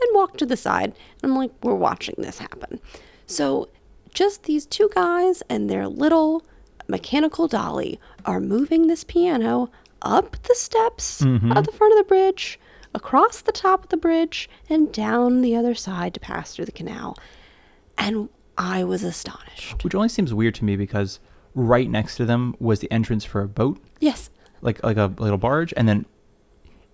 and walked to the side. And I'm like, we're watching this happen. So just these two guys and their little mechanical dolly are moving this piano up the steps at the front of the bridge, across the top of the bridge, and down the other side to pass through the canal. And I was astonished. Which only seems weird to me because right next to them was the entrance for a boat. Yes. Like a little barge, and then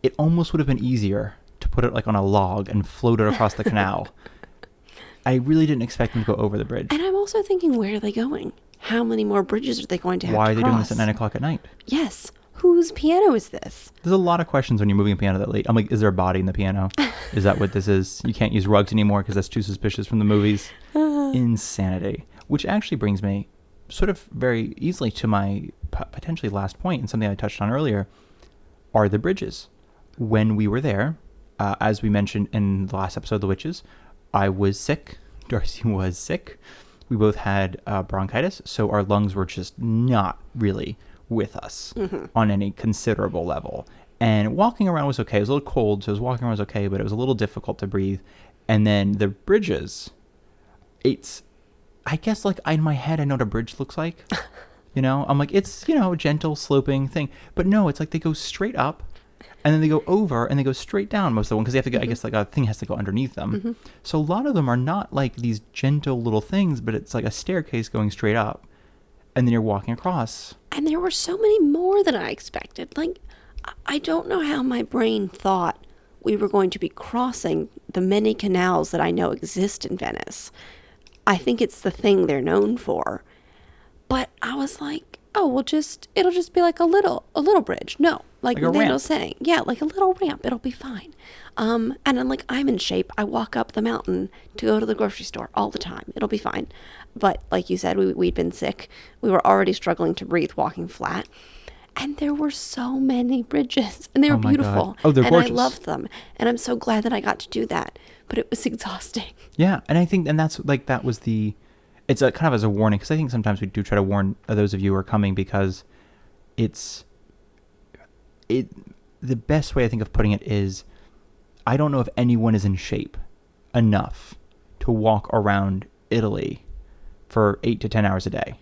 it almost would have been easier to put it like on a log and float it across the canal. I really didn't expect them to go over the bridge. And I'm also thinking, where are they going? How many more bridges are they going to have Why to are they doing this cross? at 9:00 at night? Yes. Whose piano is this? There's a lot of questions when you're moving a piano that late. I'm like, is there a body in the piano? Is that what this is? You can't use rugs anymore because that's too suspicious from the movies. Insanity. Which actually brings me sort of very easily to my potentially last point, and something I touched on earlier, are the bridges. When we were there, as we mentioned in the last episode of The Witches, I was sick. Darcy was sick. We both had bronchitis, so our lungs were just not really with us on any considerable level. And walking around was okay. It was a little cold, so walking around was okay, but it was a little difficult to breathe. And then the bridges, I guess like in my head, I know what a bridge looks like. I'm like, it's, a gentle sloping thing. But no, it's like they go straight up and then they go over and they go straight down most of the one, because they have to go, I guess like a thing has to go underneath them. So a lot of them are not like these gentle little things, but it's like a staircase going straight up and then you're walking across. And there were so many more than I expected. Like, I don't know how my brain thought we were going to be crossing the many canals that I know exist in Venice. I think it's the thing they're known for. But I was like, oh, it'll just be like a little bridge. No, like Nathaniel's saying. Yeah, like a little ramp. It'll be fine. And I'm in shape. I walk up the mountain to go to the grocery store all the time. It'll be fine. But like you said, we'd been sick. We were already struggling to breathe walking flat. And there were so many bridges, and they were beautiful. God. Oh, they're gorgeous. And I loved them. And I'm so glad that I got to do that. But it was exhausting. Yeah, and I think, and that's like, that was it's a kind of as a warning, because I think sometimes we do try to warn those of you who are coming, because the best way I think of putting it is, I don't know if anyone is in shape enough to walk around Italy for 8 to 10 hours a day.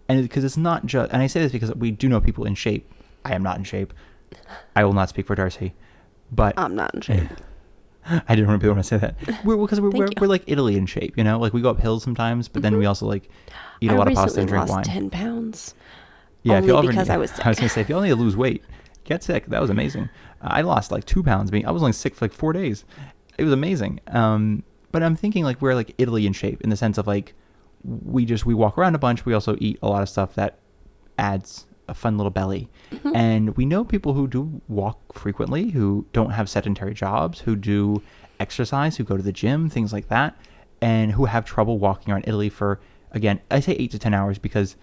And because it's not just, and I say this because we do know people in shape. I am not in shape. I will not speak for Darcy, but I'm not in shape. I didn't want to be able to say that. Because we're, Thank you. we're like Italy in shape, you know? Like we go up hills sometimes, but then we also like eat a lot of pasta and recently drink lost wine. 10 pounds. Yeah, Only because I was I was sick. gonna say if you only lose weight, get sick. That was amazing. I lost like 2 pounds. I was only sick for like 4 days. It was amazing. But I'm thinking like we're like Italy in shape in the sense of like we walk around a bunch. We also eat a lot of stuff that adds a fun little belly. And we know people who do walk frequently, who don't have sedentary jobs, who do exercise, who go to the gym, things like that, and who have trouble walking around Italy for, again, I say 8 to 10 hours because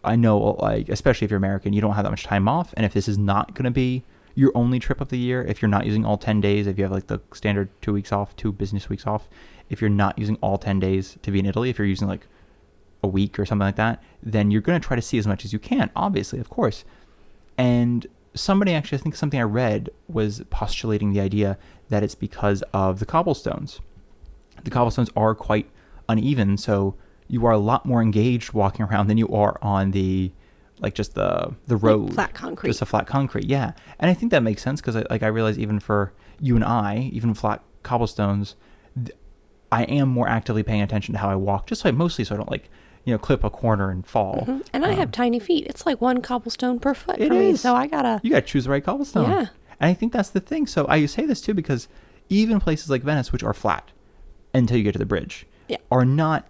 I know, like, especially if you're American, you don't have that much time off. And if this is not going to be your only trip of the year, if you're not using all 10 days, if you have like the standard 2 weeks off, 2 business weeks off, if you're not using all 10 days to be in Italy, if you're using like a week or something like that, then you're going to try to see as much as you can, obviously, of course. And somebody actually, I think something I read was postulating the idea that it's because of the cobblestones. The cobblestones are quite uneven, so you are a lot more engaged walking around than you are on the, like just the road. Like flat concrete. Just a flat concrete, yeah. And I think that makes sense because I realize even for you and I, even flat cobblestones, I am more actively paying attention to how I walk, just mostly so I don't like, clip a corner and fall. And I have tiny feet. It's like one cobblestone per foot It for me. is. So I gotta. You got to choose the right cobblestone. Yeah. And I think that's the thing. So I say this too because even places like Venice, which are flat until you get to the bridge, Yeah. are not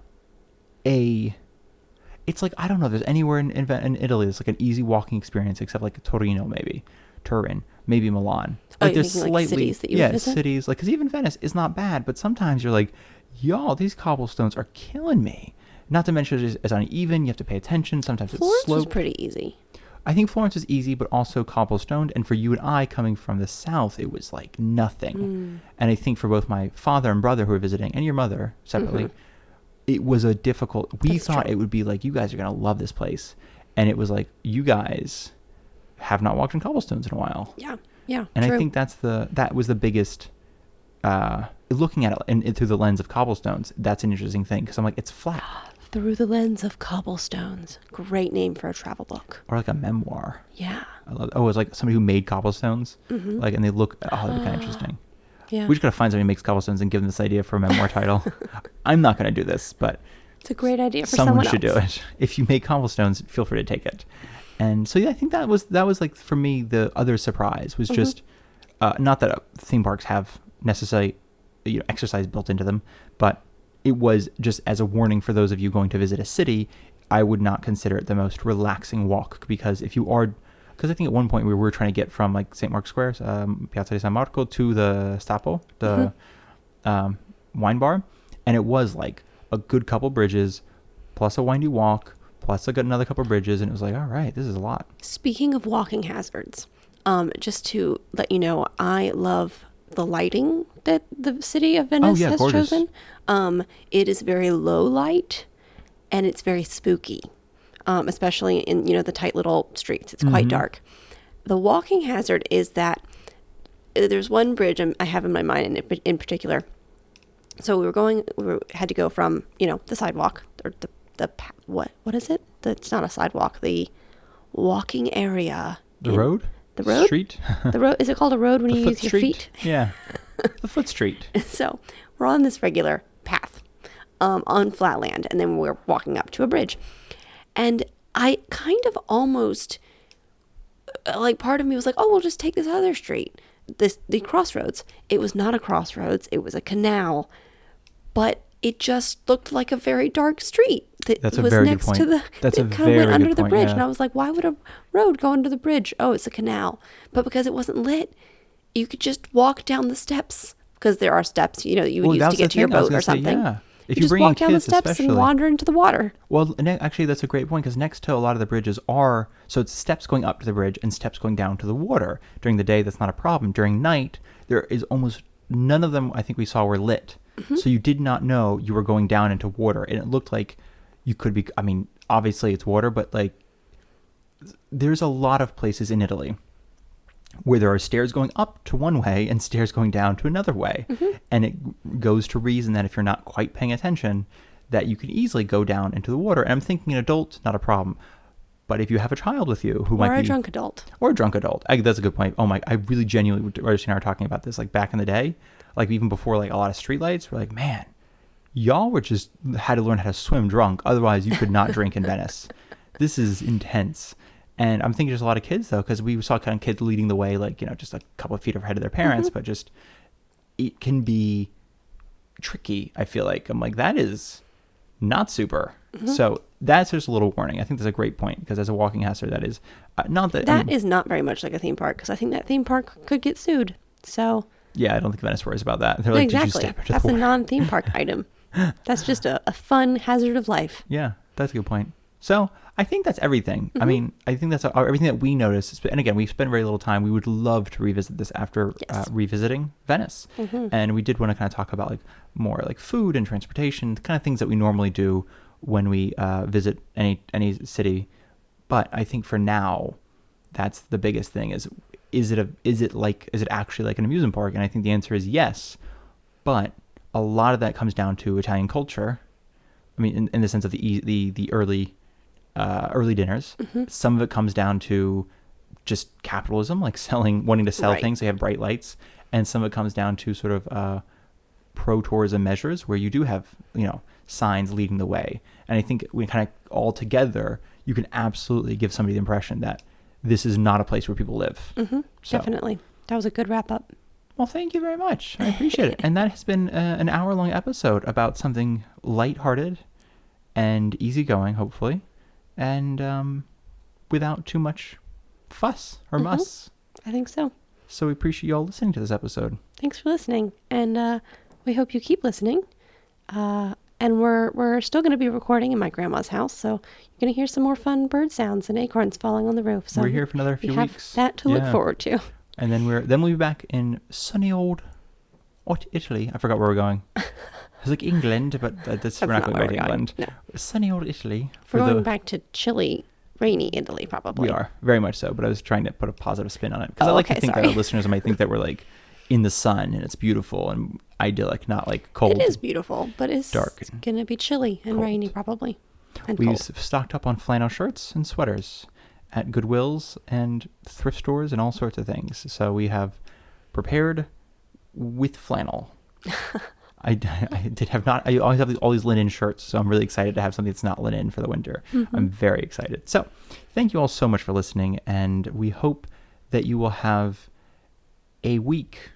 it's like, I don't know, there's anywhere in Italy that's like an easy walking experience except like Torino, maybe Turin, maybe Milan. Like you're there's thinking, like, cities that you would visit? cities, like, because even Venice is not bad, but sometimes you're like, y'all, these cobblestones are killing me. Not to mention it's uneven, you have to pay attention, sometimes Florence it's slow. was pretty easy. I think Florence is easy, but also cobblestoned. And for you and I coming from the south, it was like nothing. And I think for both my father and brother who were visiting, and your mother separately, it was a difficult. We That's thought true. it would be like, you guys are gonna love this place, and it was like, you guys have not walked on cobblestones in a while. Yeah. Yeah. And true. I think that was the biggest. Looking at it through the lens of cobblestones, that's an interesting thing because I'm like, it's flat. Through the lens of cobblestones. Great name for a travel book. Or like a memoir. Yeah. I love. Oh, it's like somebody who made cobblestones, like, and they look. Oh, that'd be kind of interesting. Yeah. We just gotta find somebody who makes cobblestones and give them this idea for a memoir title. I'm not gonna do this, but It's a great idea for someone someone should do else. it. If you make cobblestones, feel free to take it. And so yeah, I think that was like for me the other surprise was just not that theme parks have necessarily exercise built into them, but it was just as a warning for those of you going to visit a city. I would not consider it the most relaxing walk because because I think at one point we were trying to get from like St. Mark's Square, Piazza di San Marco, to the Stapo, the wine bar, and it was like a good couple bridges, plus a windy walk, plus another couple bridges, and it was like, all right, this is a lot. Speaking of walking hazards, just to let you know, I love the lighting that the city of Venice has gorgeous. chosen. It is very low light and it's very spooky, especially in, the tight little streets. It's quite dark. The walking hazard is that there's one bridge I have in my mind in particular. So we had to go from, the sidewalk or what is it? It's not a sidewalk. The walking area. The road? The road? Street? The road, is it called a road when The you foot use your street? feet? Yeah. The foot street. So we're on this regular path on flat land, and then we're walking up to a bridge. And I kind of almost, like, part of me was like, oh, we'll just take this other street, the crossroads. It was not a crossroads. It was a canal. But it just looked like a very dark street that That's a was very good next point. to the. That's a it kind of very went under good the point, bridge, yeah. and I was like, why would a road go under the bridge? Oh, it's a canal. But because it wasn't lit, you could just walk down the steps because there are steps, you would use that's to get the to your thing, I was boat or gonna say, something. yeah. If you you just bring in walk down the kids steps especially. and wander into the water. Well, actually, that's a great point because next to a lot of the bridges so it's steps going up to the bridge and steps going down to the water. During the day, that's not a problem. During night, there is almost none of them I think we saw were lit. So you did not know you were going down into water. And it looked like you could be, I mean, obviously it's water, but like there's a lot of places in Italy where there are stairs going up to one way and stairs going down to another way. And it goes to reason that if you're not quite paying attention, that you can easily go down into the water. And I'm thinking an adult, not a problem. But if you have a child with you who might Or be... a drunk adult. Or a drunk adult. That's a good point. Oh my, I really genuinely, Reggie and I were talking about this like back in the day. like even before like a lot of streetlights, we're like, man, y'all were just had to learn how to swim drunk. Otherwise, you could not drink in Venice. This is intense. And I'm thinking just a lot of kids, though, because we saw kind of kids leading the way, like, just a couple of feet ahead of their parents, but just it can be tricky, I feel like. I'm like, that is not super. So that's just a little warning. I think that's a great point, because as a walking hazard, that is not that... That is not very much like a theme park, because I think that theme park could get sued. So... Yeah, I don't think Venice worries about that. They're like, exactly. Did you step into That's the a water? non-theme park item. That's just a fun hazard of life. Yeah, that's a good point. So I think that's everything. I mean, I think that's everything that we noticed. And again, we've spent very little time. We would love to revisit this after revisiting Venice. And we did want to kind of talk about like more like food and transportation, the kind of things that we normally do when we visit any city. But I think for now, that's the biggest thing is it actually like an amusement park? And I think the answer is yes. But a lot of that comes down to Italian culture. I mean, in the sense of the early dinners. Some of it comes down to just capitalism, like wanting to sell things. They have bright lights, and some of it comes down to sort of pro-tourism measures where you do have signs leading the way. And I think we kind of all together, you can absolutely give somebody the impression that this is not a place where people live. Definitely. That was a good wrap up. Well, thank you very much. I appreciate it. And that has been an hour-long episode about something lighthearted and easygoing, hopefully, and without too much fuss or muss. I think so. So we appreciate you all listening to this episode. Thanks for listening, and we hope you keep listening. And we're still going to be recording in my grandma's house, so you're going to hear some more fun bird sounds and acorns falling on the roof. So we're here for another few weeks. Weeks. That to look forward to. And then we'll be back in sunny old Italy. I forgot where we're going. It's like England, but we're not going back to England. No. Sunny old Italy. We're going back to chilly, rainy Italy, probably. We are, very much so. But I was trying to put a positive spin on it. Because I like to think that our listeners might think that we're like in the sun and it's beautiful and idyllic, not like cold. It is beautiful, but it's dark. going to be chilly and rainy, probably. And We've cold. stocked up on flannel shirts and sweaters at Goodwills and thrift stores and all sorts of things. So we have prepared with flannel. I did have not. I always have all these linen shirts, so I'm really excited to have something that's not linen for the winter. I'm very excited. So thank you all so much for listening, and we hope that you will have a week,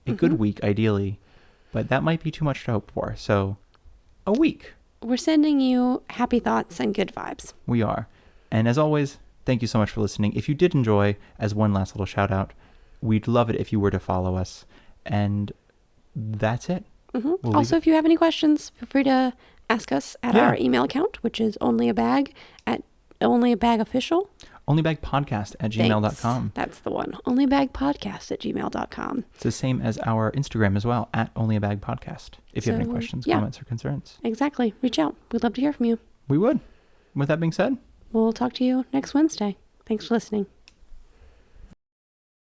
a good week, ideally, but that might be too much to hope for. So a week. We're sending you happy thoughts and good vibes. We are. And as always, thank you so much for listening. If you did enjoy, as one last little shout out, we'd love it if you were to follow us. And that's it. We'll Also, if you have any questions, feel free to ask us at our email account, which is onlyabagofficial. onlybagpodcast@gmail.com. That's the one. onlybagpodcast@gmail.com. It's the same as our Instagram as well, @onlyabagpodcast. If you have any questions, comments, or concerns. Exactly. Reach out. We'd love to hear from you. We would. With that being said, We'll talk to you next Wednesday. Thanks for listening.